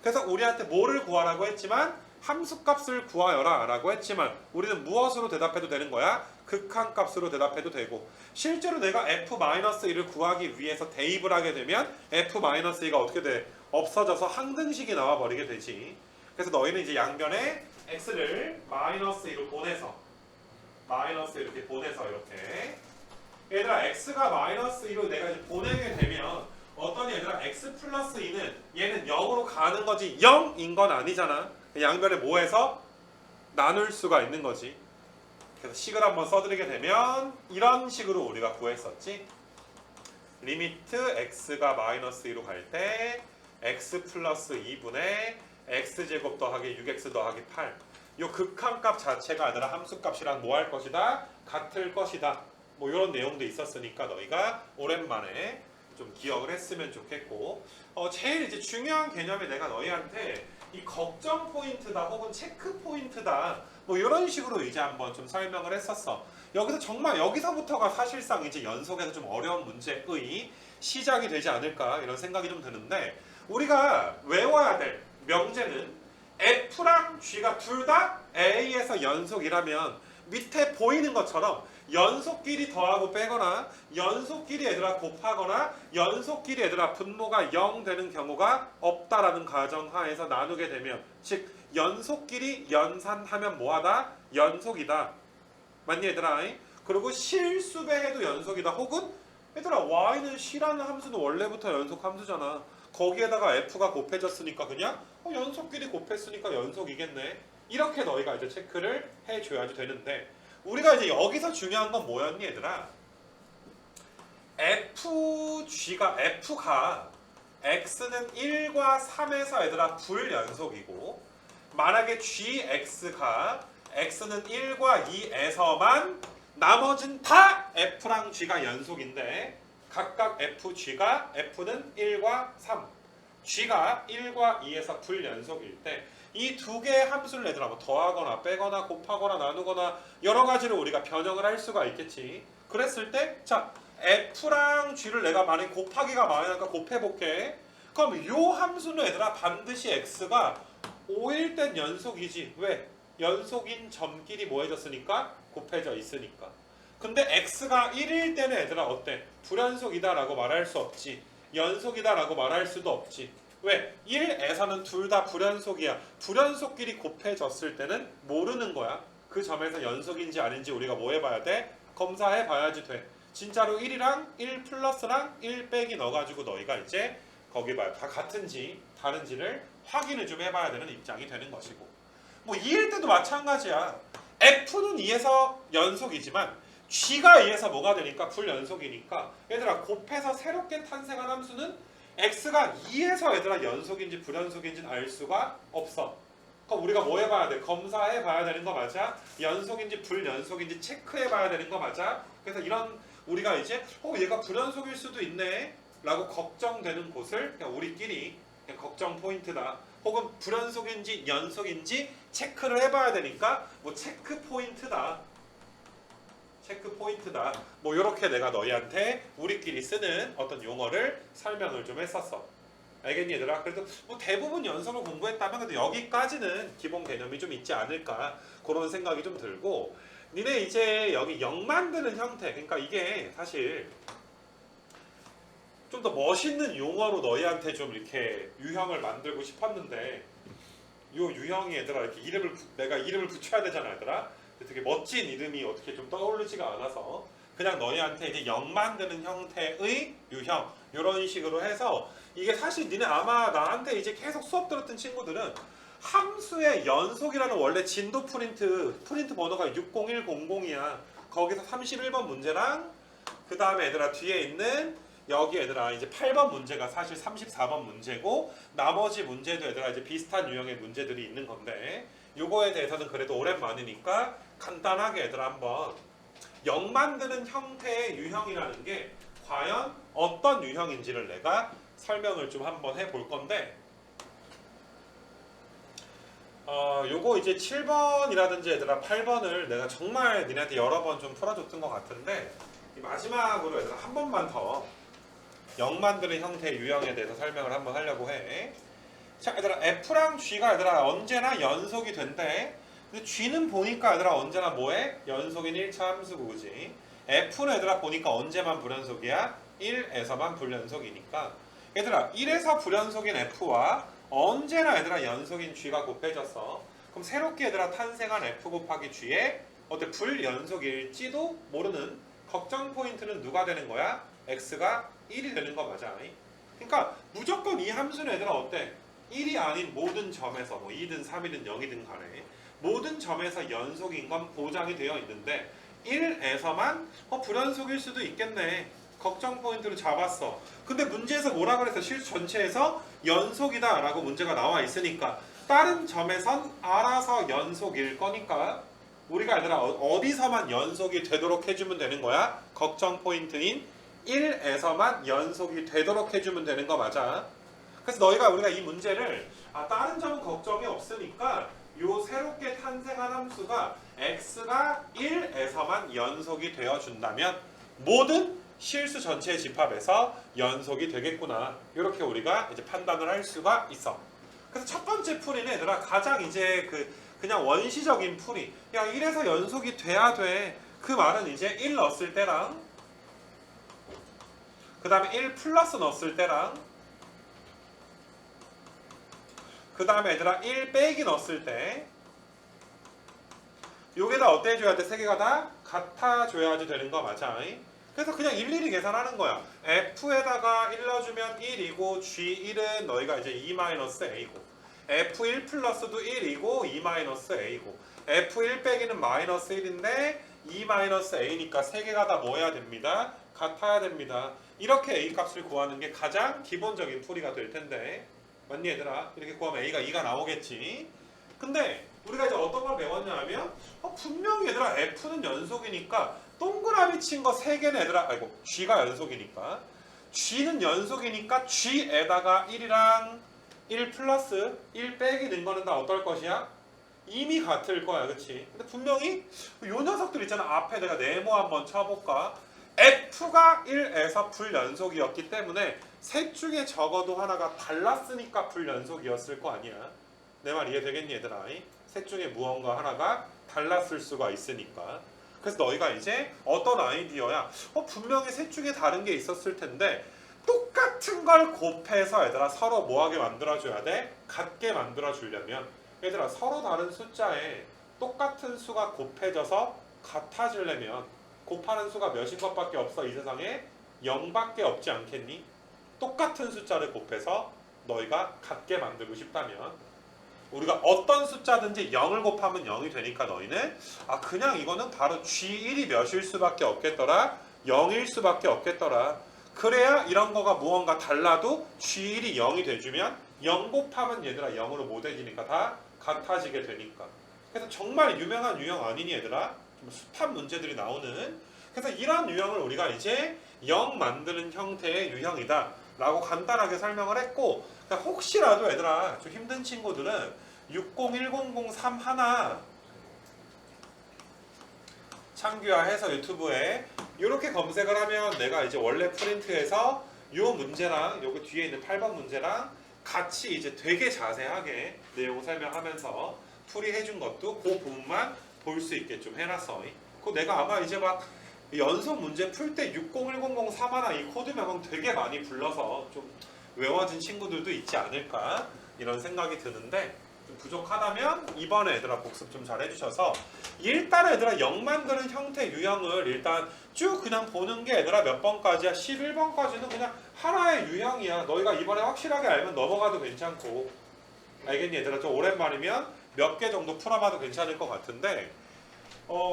그래서 우리한테 뭐를 구하라고 했지만 함수값을 구하여라 라고 했지만 우리는 무엇으로 대답해도 되는 거야? 극한값으로 대답해도 되고 실제로 내가 f-1을 구하기 위해서 대입을 하게 되면 f-2가 어떻게 돼? 없어져서 항등식이 나와 버리게 되지. 그래서 너희는 이제 양변에 x를 -2로 보내서 마이너스 이렇게 보내서 이렇게 얘들아 x가 -2로 내가 이제 보내게 되면 어떤 얘들아 x 플러스 2는 얘는 0으로 가는 거지 0인 건 아니잖아. 양변에 뭐 해서 나눌 수가 있는 거지. 그래서 식을 한번 써드리게 되면 이런 식으로 우리가 구했었지. 리미트 x가 -2로 갈 때 x 플러스 2분의 x제곱 더하기 6x 더하기 8 요 극한값 자체가 아니라 함수값이랑 뭐 할 것이다? 같을 것이다. 뭐 이런 내용도 있었으니까 너희가 오랜만에 좀 기억을 했으면 좋겠고 제일 이제 중요한 개념이 내가 너희한테 이 걱정 포인트다 혹은 체크 포인트다 뭐 이런 식으로 이제 한번 좀 설명을 했었어. 여기서 정말 여기서부터가 사실상 이제 연속에서 좀 어려운 문제의 시작이 되지 않을까 이런 생각이 좀 드는데 우리가 외워야 될 명제는 F랑 G가 둘 다 A에서 연속이라면 밑에 보이는 것처럼 연속끼리 더하고 빼거나 연속끼리 얘들아 곱하거나 연속끼리 얘들아 분모가 0 되는 경우가 없다라는 가정하에서 나누게 되면 즉 연속끼리 연산하면 뭐하다? 연속이다. 맞니 얘들아? 그리고 실수배해도 연속이다. 혹은 얘들아 y는 c라는 함수는 원래부터 연속 함수잖아. 거기에다가 f가 곱해졌으니까 그냥 연속끼리 곱했으니까 연속이겠네. 이렇게 너희가 이제 체크를 해줘야지 되는데 우리가 이제 여기서 중요한 건 뭐였니 얘들아? f가 x는 1과 3에서 얘들아 불연속이고 만약에 gx가 x는 1과 2에서만 나머진 다 f랑 g가 연속인데 각각 fg가 f는 1과 3 g가 1과 2에서 불연속일 때 이 두 개의 함수를 얘들아 뭐 더하거나 빼거나 곱하거나 나누거나 여러 가지로 우리가 변형을 할 수가 있겠지. 그랬을 때 자 f랑 g를 내가 만약 곱하기가 많으니까 곱해볼게. 그럼 요 함수는 얘들아 반드시 x가 5일 땐 연속이지. 왜? 연속인 점끼리 뭐 해졌으니까? 곱해져 있으니까. 근데 x가 1일 때는 얘들아 어때? 불연속이다 라고 말할 수 없지. 연속이다 라고 말할 수도 없지. 왜? 1에서는 둘 다 불연속이야. 불연속끼리 곱해졌을 때는 모르는 거야. 그 점에서 연속인지 아닌지 우리가 뭐 해봐야 돼? 검사해 봐야지 돼. 진짜로 1이랑 1 플러스랑 1 빼기 넣어가지고 너희가 이제 거기 봐요. 다 같은지 다른지를 확인을 좀 해봐야 되는 입장이 되는 것이고 뭐 2일 때도 마찬가지야. F는 2에서 연속이지만 G가 2에서 뭐가 되니까 불연속이니까 얘들아 곱해서 새롭게 탄생한 함수는 X가 2에서 얘들아 연속인지 불연속인지는 알 수가 없어. 그럼 우리가 뭐 해봐야 돼? 검사해 봐야 되는 거 맞아? 연속인지 불연속인지 체크해 봐야 되는 거 맞아? 그래서 이런 우리가 이제 얘가 불연속일 수도 있네 라고 걱정되는 곳을 그냥 우리끼리 그냥 걱정 포인트다. 혹은 불연속인지 연속인지 체크를 해봐야 되니까 뭐 체크 포인트다. 체크 포인트다. 뭐 이렇게 내가 너희한테 우리끼리 쓰는 어떤 용어를 설명을 좀 했었어. 알겠니 얘들아? 그래도 뭐 대부분 연속을 공부했다면 근데 여기까지는 기본 개념이 좀 있지 않을까 그런 생각이 좀 들고 니네 이제 여기 영 만드는 형태 그러니까 이게 사실 좀 더 멋있는 용어로 너희한테 좀 이렇게 유형을 만들고 싶었는데 요 유형이 얘들아 이렇게 내가 이름을 붙여야 되잖아 얘들아. 되게 멋진 이름이 어떻게 좀 떠오르지가 않아서 그냥 너희한테 이제 영 만드는 형태의 유형 이런 식으로 해서 이게 사실 니네 아마 나한테 이제 계속 수업 들었던 친구들은 함수의 연속이라는 원래 진도 프린트 번호가 60100이야. 거기서 31번 문제랑 그 다음에 얘들아 뒤에 있는 여기 얘들아 이제 8번 문제가 사실 34번 문제고 나머지 문제도 얘들아 이제 비슷한 유형의 문제들이 있는 건데 요거에 대해서는 그래도 오랜만이니까 간단하게 얘들아 한번 영 만드는 형태의 유형이라는 게 과연 어떤 유형인지를 내가 설명을 좀 한번 해볼 건데 요거 이제 7번이라든지 얘들아 8번을 내가 정말 니네한테 여러 번 좀 풀어줬던 것 같은데 마지막으로 얘들아 한 번만 더 영 만드는 형태의 유형에 대해서 설명을 한번 하려고 해. 자 얘들아 F랑 G가 얘들아 언제나 연속이 된대. 근데 G는 보니까 얘들아 언제나 뭐해? 연속인 1차 함수고 그지? F는 얘들아 보니까 언제만 불연속이야? 1에서만 불연속이니까 얘들아 1에서 불연속인 F와 언제나 얘들아 연속인 G가 곱해졌어. 그럼 새롭게 얘들아 탄생한 F 곱하기 G에 어때? 불연속일지도 모르는 걱정 포인트는 누가 되는 거야? X가 1이 되는 거 맞아. 그러니까 무조건 이 함수는 얘들아 어때? 1이 아닌 모든 점에서 뭐 2든 3이든 0이든 간에 모든 점에서 연속인 건 보장이 되어 있는데 1에서만 불연속일 수도 있겠네. 걱정 포인트로 잡았어. 근데 문제에서 뭐라 그랬어? 실수 전체에서 연속이다 라고 문제가 나와 있으니까 다른 점에선 알아서 연속일 거니까 우리가 얘들아 어디서만 연속이 되도록 해주면 되는 거야? 걱정 포인트인 1에서만 연속이 되도록 해주면 되는 거 맞아. 그래서 우리가 이 문제를 다른 점은 걱정이 없으니까 요 새롭게 탄생한 함수가 x가 1에서만 연속이 되어준다면 모든 실수 전체의 집합에서 연속이 되겠구나. 이렇게 우리가 이제 판단을 할 수가 있어. 그래서 첫 번째 풀이는 얘들아 가장 이제 그냥 원시적인 풀이 야 1에서 연속이 돼야 돼. 그 말은 이제 1 넣었을 때랑 그 다음에 1 플러스 넣었을 때랑 그 다음에 얘들아 1 빼기 넣었을 때 요게 다 어때 해줘야 돼? 세 개가 다 같아줘야지 되는 거 맞아. 그래서 그냥 일일이 계산하는 거야. F에다가 1 넣어주면 1이고 G1은 너희가 이제 2-A고 F1 플러스도 1이고 2-A고 F1 빼기는 -1인데 2-A니까 세 개가 다 뭐 해야 됩니다? 같아야 됩니다. 이렇게 A 값을 구하는 게 가장 기본적인 풀이가 될 텐데 맞니 얘들아? 이렇게 구하면 A가 2가 나오겠지. 근데 우리가 이제 어떤 걸 배웠냐 하면 분명히 얘들아 F는 연속이니까 동그라미 친 거 3개는 얘들아 G가 연속이니까 G는 연속이니까 G에다가 1이랑 1 플러스 1 빼기 는 거는 다 어떨 것이야? 이미 같을 거야 그치? 근데 분명히 요 녀석들 있잖아. 앞에 내가 네모 한번 쳐볼까? F가 1에서 불연속이었기 때문에 셋 중에 적어도 하나가 달랐으니까 불연속이었을 거 아니야. 내 말 이해되겠니 얘들아? 셋 중에 무언가 하나가 달랐을 수가 있으니까. 그래서 너희가 이제 어떤 아이디어야? 분명히 셋 중에 다른 게 있었을 텐데 똑같은 걸 곱해서 얘들아 서로 뭐하게 만들어줘야 돼? 같게 만들어주려면 얘들아 서로 다른 숫자에 똑같은 수가 곱해져서 같아지려면 곱하는 수가 몇인 것밖에 없어 이 세상에? 0밖에 없지 않겠니? 똑같은 숫자를 곱해서 너희가 같게 만들고 싶다면 우리가 어떤 숫자든지 0을 곱하면 0이 되니까 너희는 그냥 이거는 바로 G1이 몇일 수밖에 없겠더라? 0일 수밖에 없겠더라. 그래야 이런 거가 무언가 달라도 G1이 0이 돼주면 0 곱하면 얘들아 0으로 못 해지니까 다 같아지게 되니까. 그래서 정말 유명한 유형 아니니 얘들아? 좀 숱한 문제들이 나오는. 그래서 이런 유형을 우리가 이제 0 만드는 형태의 유형이다 라고 간단하게 설명을 했고, 그러니까 혹시라도 얘들아 좀 힘든 친구들은 6010031 창규화해서 유튜브에 이렇게 검색을 하면 내가 이제 원래 프린트에서 요 문제랑 요거 뒤에 있는 8번 문제랑 같이 이제 되게 자세하게 내용 설명하면서 풀이해준 것도 그 부분만 볼 수 있게 좀 해놨어. 그 내가 아마 이제 막 연속 문제 풀 때 6010031 이 코드명은 되게 많이 불러서 좀 외워진 친구들도 있지 않을까 이런 생각이 드는데, 좀 부족하다면 이번에 얘들아 복습 좀 잘 해주셔서 일단 얘들아 0 만드는 형태 유형을 일단 쭉 그냥 보는 게 얘들아 몇 번까지야? 11번까지는 그냥 하나의 유형이야. 너희가 이번에 확실하게 알면 넘어가도 괜찮고, 알겠니 얘들아? 좀 오랜만이면 몇 개 정도 풀어봐도 괜찮을 것 같은데,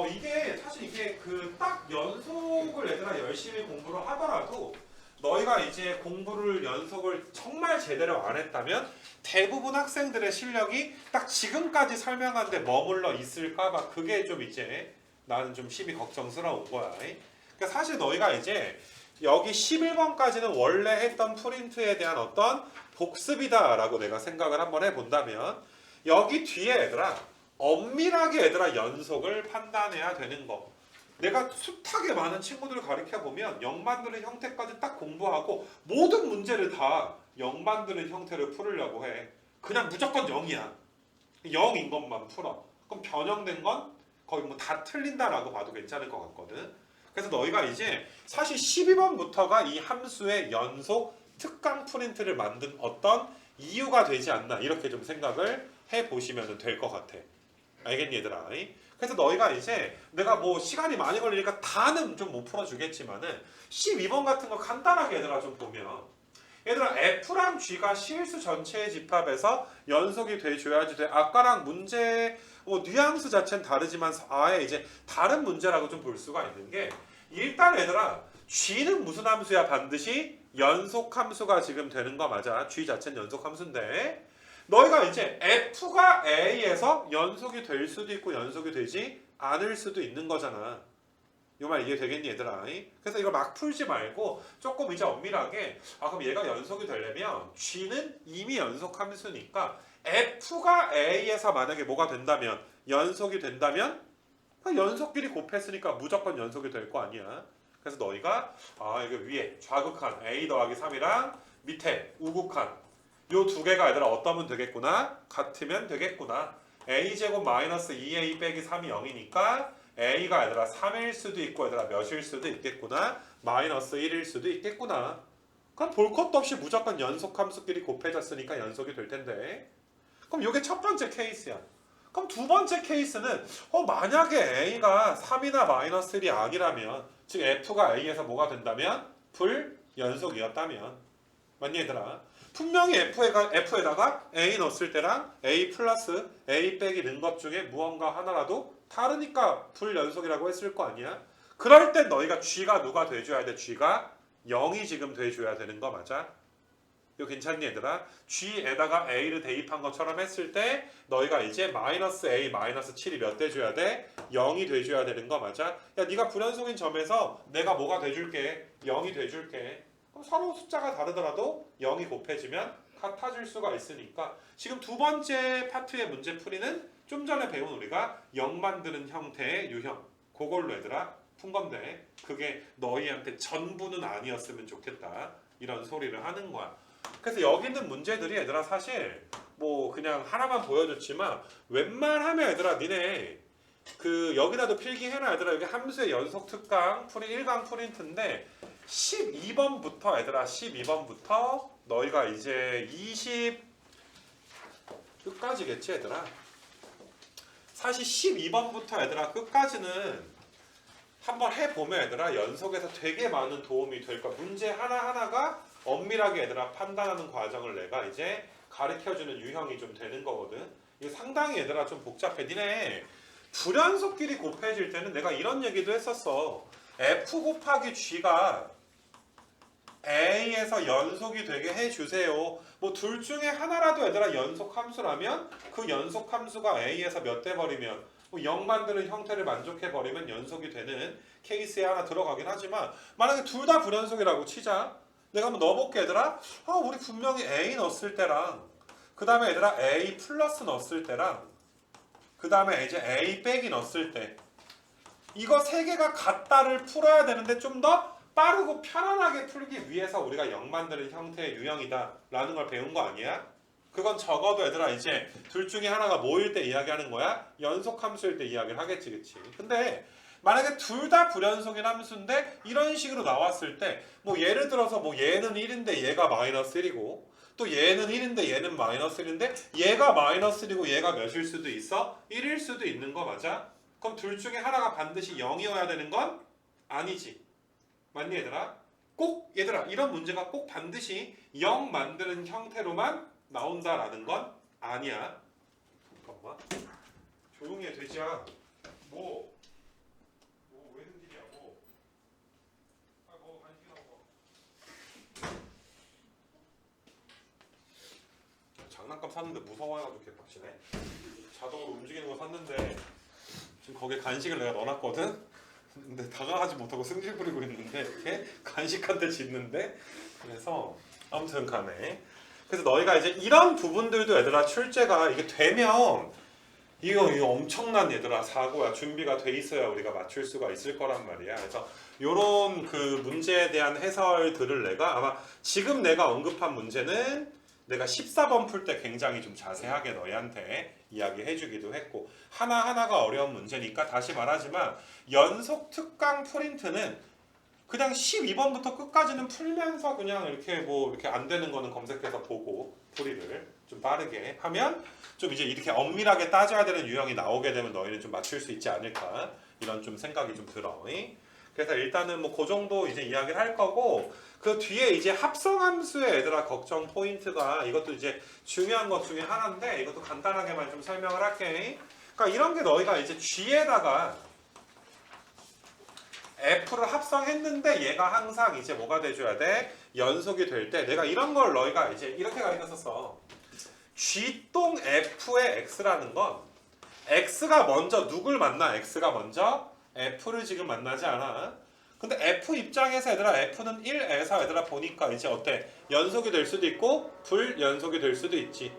이게 사실 이게 그 딱 연속을 얘들아 열심히 공부를 하더라도 너희가 이제 공부를 연속을 정말 제대로 안 했다면 대부분 학생들의 실력이 딱 지금까지 설명한 데 머물러 있을까봐 그게 좀 이제 나는 좀 심히 걱정스러운 거야. 그러니까 사실 너희가 이제 여기 11번까지는 원래 했던 프린트에 대한 어떤 복습이다라고 내가 생각을 한번 해본다면, 여기 뒤에 얘들아 엄밀하게 얘들아 연속을 판단해야 되는 거. 내가 숱하게 많은 친구들을 가르쳐보면 0 만드는 형태까지 딱 공부하고 모든 문제를 다 0 만드는 형태를 풀으려고 해. 그냥 무조건 0이야. 0인 것만 풀어. 그럼 변형된 건 거의 뭐 다 틀린다라고 봐도 괜찮을 것 같거든. 그래서 너희가 이제 사실 12번부터가 이 함수의 연속 특강 프린트를 만든 어떤 이유가 되지 않나 이렇게 좀 생각을 해보시면 될 것 같아. 알겠니 얘들아? 그래서 너희가 이제 내가 뭐 시간이 많이 걸리니까 다는 좀 못 풀어주겠지만은 12번 같은 거 간단하게 얘들아 좀 보면, 얘들아 F랑 G가 실수 전체의 집합에서 연속이 돼줘야지 돼. 아까랑 문제 뭐 뉘앙스 자체는 다르지만 아예 이제 다른 문제라고 좀 볼 수가 있는 게, 일단 얘들아 G는 무슨 함수야? 반드시 연속 함수가 지금 되는 거 맞아. G 자체는 연속 함수인데 너희가 이제 F가 A에서 연속이 될 수도 있고 연속이 되지 않을 수도 있는 거잖아. 이 말 이해 되겠니 얘들아? 그래서 이걸 막 풀지 말고 조금 이제 엄밀하게, 그럼 얘가 연속이 되려면 G는 이미 연속 함수니까 F가 A에서 만약에 뭐가 된다면, 연속이 된다면 연속끼리 곱했으니까 무조건 연속이 될 거 아니야. 그래서 너희가 이거 위에 좌극한 A 더하기 3이랑 밑에 우극한 요 두 개가 얘들아 어떠면 되겠구나? 같으면 되겠구나. a제곱 마이너스 2a 빼기 3이 0이니까 a가 얘들아 3일 수도 있고 얘들아 몇일 수도 있겠구나. 마이너스 1일 수도 있겠구나. 그럼 볼 것도 없이 무조건 연속 함수끼리 곱해졌으니까 연속이 될 텐데. 그럼 요게 첫 번째 케이스야. 그럼 두 번째 케이스는 만약에 a가 3이나 마이너스 1이 아니라면, 즉 f가 a에서 뭐가 된다면? 불연속이었다면. 맞니 얘들아? 분명히 F에다가 A 넣었을 때랑 A 플러스 A 빼기 는 것 중에 무언가 하나라도 다르니까 불연속이라고 했을 거 아니야? 그럴 땐 너희가 G가 누가 돼줘야 돼? G가 0이 지금 돼줘야 되는 거 맞아? 이거 괜찮니 얘들아? G에다가 A를 대입한 것처럼 했을 때 너희가 이제 마이너스 A 마이너스 7이 몇 돼줘야 돼? 0이 돼줘야 되는 거 맞아? 야 네가 불연속인 점에서 내가 뭐가 돼줄게? 0이 돼줄게. 그럼 서로 숫자가 다르더라도 0이 곱해지면 같아질 수가 있으니까 지금 두 번째 파트의 문제 풀이는 좀 전에 배운 우리가 0 만드는 형태의 유형, 그걸로 얘들아 푼 건데, 그게 너희한테 전부는 아니었으면 좋겠다 이런 소리를 하는 거야. 그래서 여기 있는 문제들이 얘들아 사실 뭐 그냥 하나만 보여줬지만 웬만하면 얘들아 니네 그 여기다도 필기해놔. 얘들아 여기 함수의 연속 특강 1강 프린트인데 12번부터 얘들아 12번부터 너희가 이제 20 끝까지겠지 얘들아. 사실 12번부터 얘들아 끝까지는 한번 해보면 얘들아 연속에서 되게 많은 도움이 될 거야. 문제 하나하나가 엄밀하게 얘들아 판단하는 과정을 내가 이제 가르쳐주는 유형이 좀 되는 거거든. 이게 상당히 얘들아 좀 복잡해. 니네 불연속끼리 곱해질 때는 내가 이런 얘기도 했었어. F 곱하기 G가 A에서 연속이 되게 해주세요. 뭐 둘 중에 하나라도 얘들아 연속 함수라면 그 연속 함수가 A에서 몇 대 버리면 뭐 0 만드는 형태를 만족해 버리면 연속이 되는 케이스에 하나 들어가긴 하지만 만약에 둘 다 불연속이라고 치자. 내가 한번 넣어볼게 얘들아. 우리 분명히 A 넣었을 때랑 그 다음에 얘들아 A 플러스 넣었을 때랑 그 다음에 이제 A 빼기 넣었을 때 이거 세 개가 같다를 풀어야 되는데 좀 더 빠르고 편안하게 풀기 위해서 우리가 0 만드는 형태의 유형이다 라는 걸 배운 거 아니야? 그건 적어도 얘들아 이제 둘 중에 하나가 뭐일 때 이야기하는 거야? 연속 함수일 때 이야기를 하겠지 그치? 근데 만약에 둘 다 불연속인 함수인데 이런 식으로 나왔을 때 뭐 예를 들어서 뭐 얘는 1인데 얘가 마이너스 1이고 또 얘는 1인데 얘는 마이너스 1인데 얘가 마이너스 1이고 얘가 몇일 수도 있어? 1일 수도 있는 거 맞아? 그럼 둘 중에 하나가 반드시 0이어야 되는 건 아니지. 맞니 얘들아? 꼭 얘들아 이런 문제가 꼭 반드시 0 만드는 형태로만 나온다라는 건 아니야. 잠깐만. 조용히 해 돼지야. 뭐 웬일이냐고. 뭐 간식이라고. 장난감 샀는데 무서워해가지고 개빡치네. 자동으로 움직이는 거 샀는데 지금 거기에 간식을 내가 넣어놨거든. 근데 다가가지 못하고 승질 부리고 있는데 이렇게 간식한테 짖는데 그래서 아무튼 간에 그래서 너희가 이제 이런 부분들도 얘들아 출제가 이게 되면 이거 엄청난 얘들아 사고야 준비가 돼 있어야 우리가 맞출 수가 있을 거란 말이야. 그래서 요런 그 문제에 대한 해설들을 내가 아마 지금 내가 언급한 문제는 내가 14번 풀 때 굉장히 좀 자세하게 너희한테 이야기해주기도 했고 하나하나가 어려운 문제니까 다시 말하지만 연속 특강 프린트는 그냥 12번부터 끝까지는 풀면서 그냥 이렇게 뭐 이렇게 안 되는 거는 검색해서 보고 풀이를 좀 빠르게 하면 좀 이제 이렇게 엄밀하게 따져야 되는 유형이 나오게 되면 너희는 좀 맞출 수 있지 않을까 이런 좀 생각이 좀 들어. 그래서 일단은 뭐 그 정도 이제 이야기를 할 거고 그 뒤에 이제 합성함수의 얘들아 걱정 포인트가 이것도 이제 중요한 것 중에 하나인데 이것도 간단하게만 좀 설명을 할게. 그러니까 이런 게 너희가 이제 G에다가 F를 합성했는데 얘가 항상 이제 뭐가 돼줘야 돼? 연속이 될 때 내가 이런 걸 너희가 이제 이렇게 가르쳤었어. G동 F의 X라는 건 X가 먼저 누굴 만나? X가 먼저 F를 지금 만나지 않아. 근데 F 입장에서 얘들아 F는 1에서 얘들아 보니까 이제 어때? 연속이 될 수도 있고 불연속이 될 수도 있지.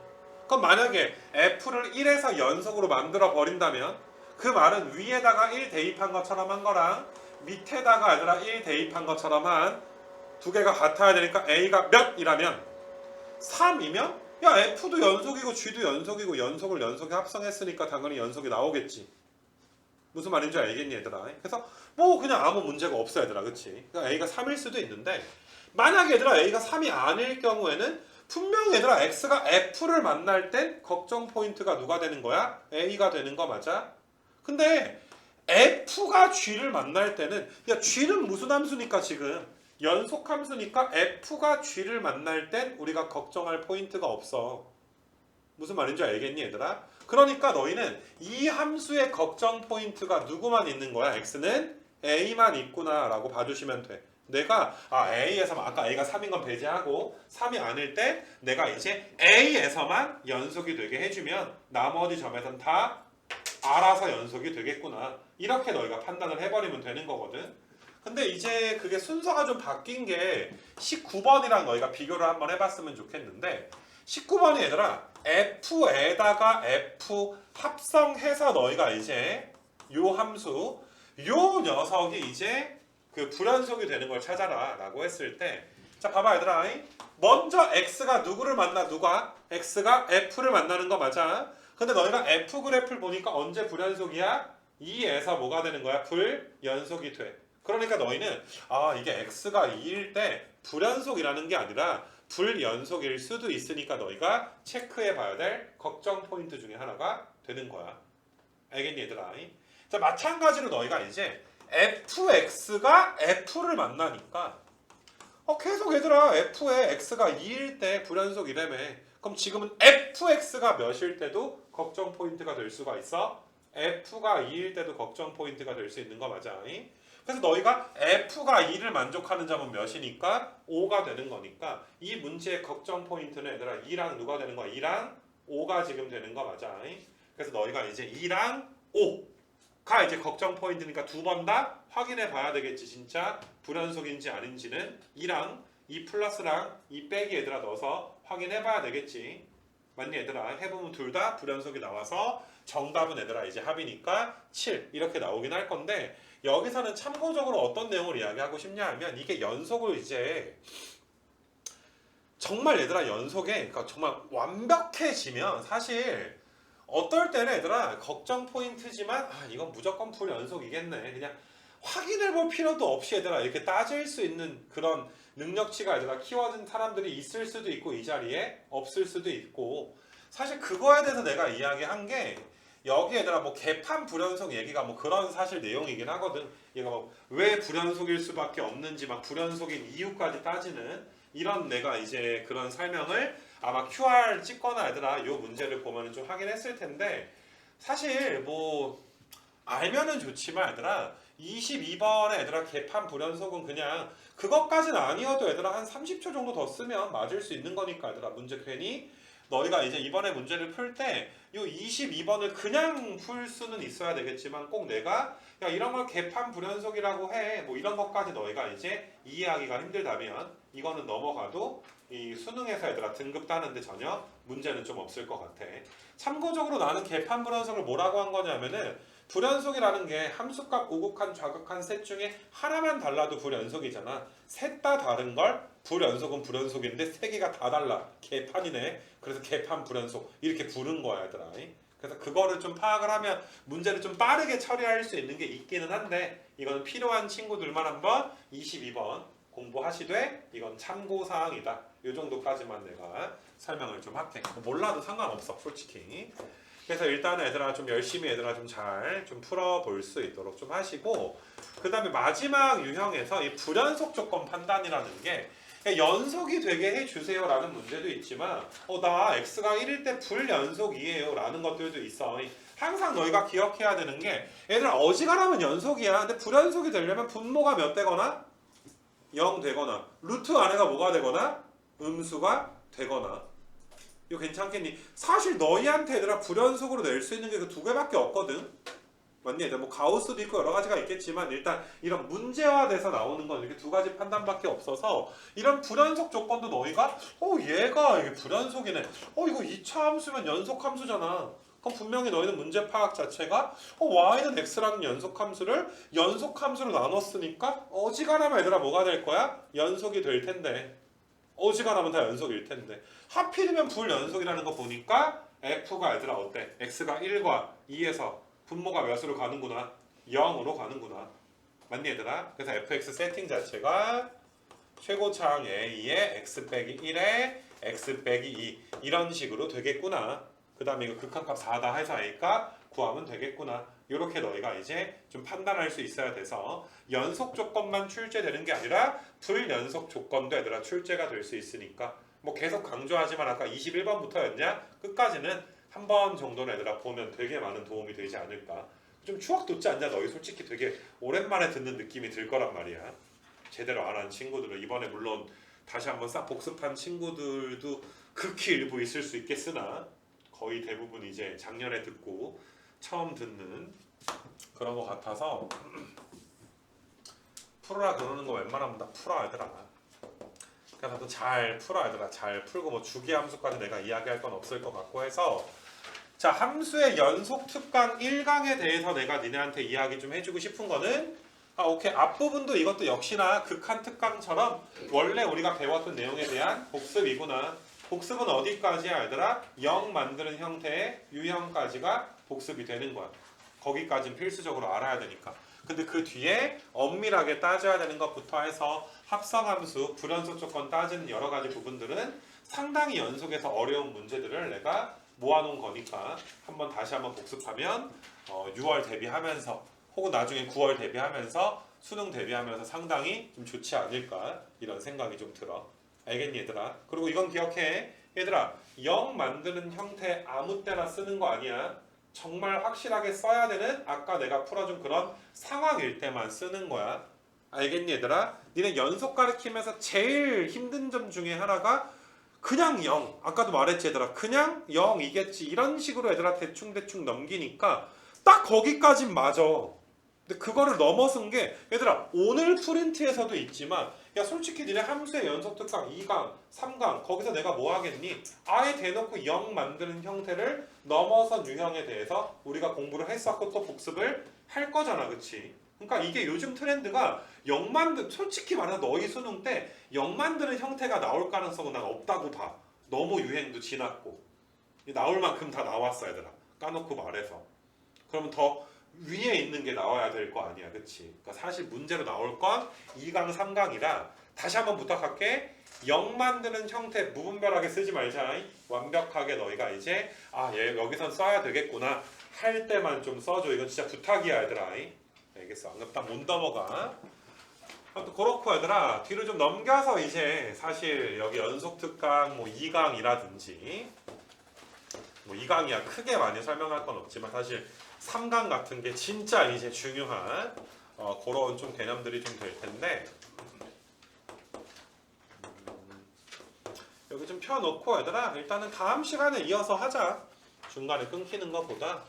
그럼 만약에 F를 1에서 연속으로 만들어 버린다면 그 말은 위에다가 1 대입한 것처럼 한 거랑 밑에다가 얘들아 1 대입한 것처럼 한 두 개가 같아야 되니까 A가 몇이라면 3이면 야 F도 연속이고 G도 연속이고 연속을 연속에 합성했으니까 당연히 연속이 나오겠지. 무슨 말인지 알겠니 얘들아? 그래서 뭐 그냥 아무 문제가 없어 얘들아 그치? 그러니까 A가 3일 수도 있는데 만약에 얘들아 A가 3이 아닐 경우에는 분명히 얘들아 X가 F를 만날 땐 걱정 포인트가 누가 되는 거야? A가 되는 거 맞아? 근데 F가 G를 만날 때는 야 G는 무슨 함수니까 지금 연속 함수니까 F가 G를 만날 땐 우리가 걱정할 포인트가 없어. 무슨 말인지 알겠니 얘들아? 그러니까 너희는 이 함수의 걱정 포인트가 누구만 있는 거야? X는 A만 있구나 라고 봐주시면 돼. 내가 A에서 아까 A가 3인 건 배제하고 3이 아닐 때 내가 이제 A에서만 연속이 되게 해주면 나머지 점에선 다 알아서 연속이 되겠구나. 이렇게 너희가 판단을 해버리면 되는 거거든. 근데 이제 그게 순서가 좀 바뀐 게 19번이랑 너희가 비교를 한번 해봤으면 좋겠는데 19번이 얘들아 F에다가 F 합성해서 너희가 이제 요 함수 요 녀석이 이제 그 불연속이 되는 걸 찾아라 라고 했을 때 자 봐봐 얘들아 먼저 X가 누구를 만나 누가? X가 F를 만나는 거 맞아. 근데 너희가 F 그래프를 보니까 언제 불연속이야? 2에서 뭐가 되는 거야? 불연속이 돼. 그러니까 너희는 이게 X가 2일 때 불연속이라는 게 아니라 불연속일 수도 있으니까 너희가 체크해 봐야 될 걱정 포인트 중에 하나가 되는 거야. 알겠니 얘들아? 자 마찬가지로 너희가 이제 fx가 f를 만나니까 계속 얘들아 f의 x가 2일 때 불연속이라며. 그럼 지금은 fx가 몇일 때도 걱정 포인트가 될 수가 있어? F가 2일 때도 걱정 포인트가 될 수 있는 거 맞아. 그래서 너희가 F가 2를 만족하는 점은 몇이니까 5가 되는 거니까 이 문제의 걱정 포인트는 얘들아 2랑 누가 되는 거야? 2랑 5가 지금 되는 거 맞아. 그래서 너희가 이제 2랑 5가 이제 걱정 포인트니까 두 번 다 확인해 봐야 되겠지. 진짜 불연속인지 아닌지는 2랑 2 플러스랑 2 빼기 얘들아 넣어서 확인해 봐야 되겠지. 맞니 얘들아? 해보면 둘 다 불연속이 나와서 정답은 얘들아 이제 합이니까 7 이렇게 나오긴 할 건데 여기서는 참고적으로 어떤 내용을 이야기하고 싶냐 하면 이게 연속을 이제 정말 얘들아 연속에 그러니까 정말 완벽해지면 사실 어떨 때는 얘들아 걱정 포인트지만 이건 무조건 불연속이겠네 그냥 확인해 볼 필요도 없이 얘들아 이렇게 따질 수 있는 그런 능력치가 얘들아 키워진 사람들이 있을 수도 있고 이 자리에 없을 수도 있고 사실 그거에 대해서 내가 이야기한 게 여기 얘들아 뭐 개판 불연속 얘기가 뭐 그런 사실 내용이긴 하거든. 얘가 뭐 왜 불연속일 수밖에 없는지 막 불연속인 이유까지 따지는 이런 내가 이제 그런 설명을 아마 QR 찍거나 얘들아 요 문제를 보면 좀 확인했을 텐데 사실 뭐 알면은 좋지만 얘들아 22번에 얘들아 개판 불연속은 그냥 그것까지는 아니어도 얘들아 한 30초 정도 더 쓰면 맞을 수 있는 거니까 얘들아 문제 괜히 너희가 이제 이번에 문제를 풀 때 요 22번을 그냥 풀 수는 있어야 되겠지만 꼭 내가 야 이런 걸 개판 불연속이라고 해 뭐 이런 것까지 너희가 이제 이해하기가 힘들다면 이거는 넘어가도 이 수능에서 얘들아 등급 따는데 전혀 문제는 좀 없을 것 같아. 참고적으로 나는 개판 불연속을 뭐라고 한 거냐면은 불연속이라는 게 함수값, 고극한, 좌극한 셋 중에 하나만 달라도 불연속이잖아. 셋 다 다른 걸 불연속은 불연속인데 세 개가 다 달라. 개판이네. 그래서 개판 불연속 이렇게 부른 거야 얘들아. 그래서 그거를 좀 파악을 하면 문제를 좀 빠르게 처리할 수 있는 게 있기는 한데 이건 필요한 친구들만 한번 22번 공부하시되 이건 참고사항이다. 이 정도까지만 내가 설명을 좀 할게. 몰라도 상관없어 솔직히. 그래서 일단은 얘들아 좀 열심히 얘들아 좀 잘 좀 풀어볼 수 있도록 좀 하시고 그 다음에 마지막 유형에서 이 불연속 조건 판단이라는 게 연속이 되게 해주세요 라는 문제도 있지만 나 x가 1일 때 불연속이에요 라는 것들도 있어. 항상 너희가 기억해야 되는 게 얘들아 어지간하면 연속이야. 근데 불연속이 되려면 분모가 몇 되거나 0 되거나 루트 안에가 뭐가 되거나 음수가 되거나 이거 괜찮겠니? 사실 너희한테 얘들아 불연속으로 낼 수 있는 게 그 두 개밖에 없거든. 맞니? 얘들아 뭐 가우스도 있고 여러 가지가 있겠지만 일단 이런 문제화돼서 나오는 건 이렇게 두 가지 판단밖에 없어서 이런 불연속 조건도 너희가 얘가 이게 불연속이네. 이거 2차 함수면 연속 함수잖아. 그럼 분명히 너희는 문제 파악 자체가 y는 x라는 연속 함수를 연속 함수로 나눴으니까 어지간하면 얘들아 뭐가 될 거야? 연속이 될 텐데. 어지간하면 다 연속일 텐데 하필이면 불연속이라는 거 보니까 f가 얘들아 어때? x가 1과 2에서 분모가 몇으로 가는구나? 0으로 가는구나. 맞니 얘들아? 그래서 fx 세팅 자체가 최고차항 a의 x 빼기 1에 x 빼기 2 이런 식으로 되겠구나. 그 다음에 이거 극한값 4다 해서 a값 구하면 되겠구나. 이렇게 너희가 이제 좀 판단할 수 있어야 돼서 연속 조건만 출제되는 게 아니라 불연속 조건도 얘들아 출제가 될 수 있으니까 뭐 계속 강조하지만 아까 21번부터였냐? 끝까지는 한 번 정도는 얘들아 보면 되게 많은 도움이 되지 않을까. 좀 추억 돋지 않냐? 너희 솔직히 되게 오랜만에 듣는 느낌이 들 거란 말이야. 제대로 안 한 친구들은 이번에 물론 다시 한번 싹 복습한 친구들도 극히 일부 있을 수 있겠으나 거의 대부분 이제 작년에 듣고 처음 듣는 그런 것 같아서 풀어라 그러는 거 웬만하면 다 풀어 얘들아. 그래서 잘 풀어 얘들아. 잘 풀고 뭐 주기 함수까지 내가 이야기할 건 없을 것 같고 해서 자 함수의 연속 특강 1강에 대해서 내가 니네한테 이야기 좀 해주고 싶은 거는 오케이 앞부분도 이것도 역시나 극한 특강처럼 원래 우리가 배웠던 내용에 대한 복습이구나. 복습은 어디까지야 얘들아? 0 만드는 형태의 유형까지가 복습이 되는 거야. 거기까지는 필수적으로 알아야 되니까. 근데 그 뒤에 엄밀하게 따져야 되는 것부터 해서 합성함수, 불연속 조건 따지는 여러 가지 부분들은 상당히 연속해서 어려운 문제들을 내가 모아놓은 거니까 다시 한번 복습하면 6월 대비하면서 혹은 나중에 9월 대비하면서 수능 대비하면서 상당히 좀 좋지 않을까 이런 생각이 좀 들어. 알겠니 얘들아? 그리고 이건 기억해. 얘들아 0 만드는 형태 아무 때나 쓰는 거 아니야. 정말 확실하게 써야 되는 아까 내가 풀어준 그런 상황일 때만 쓰는 거야. 알겠니 얘들아? 니네 연속 가르치면서 제일 힘든 점 중에 하나가 그냥 0. 아까도 말했지 얘들아. 그냥 0이겠지. 이런 식으로 얘들아 대충대충 넘기니까 딱 거기까진 맞아. 근데 그거를 넘어선 게 얘들아 오늘 프린트에서도 있지만 야 솔직히 니네 함수의 연속 특강 2강, 3강 거기서 내가 뭐 하겠니? 아예 대놓고 0 만드는 형태를 넘어선 유형에 대해서 우리가 공부를 했었고 또 복습을 할 거잖아. 그치? 그러니까 이게 요즘 트렌드가 0 솔직히 말해서 너희 수능 때 0 만드는 형태가 나올 가능성은 난 없다고 봐. 너무 유행도 지났고 나올 만큼 다 나왔어 얘들아. 까놓고 말해서. 그러면 더 위에 있는 게 나와야 될 거 아니야. 그치? 그러니까 사실 문제로 나올 건 2강, 3강이라 다시 한번 부탁할게. 0 만드는 형태 무분별하게 쓰지 말자. 완벽하게 너희가 이제 얘 여기선 써야 되겠구나 할 때만 좀 써줘. 이건 진짜 부탁이야 얘들아. 알겠어? 안 그럼 못 넘어가. 아무튼 그렇고 얘들아 뒤로 좀 넘겨서 이제 사실 여기 연속 특강 뭐 2강이라든지 뭐 2강이야 크게 많이 설명할 건 없지만 사실 3강 같은 게 진짜 이제 중요한 그런 좀 개념들이 좀 될 텐데 여기 좀 펴놓고 얘들아 일단은 다음 시간에 이어서 하자. 중간에 끊기는 것보다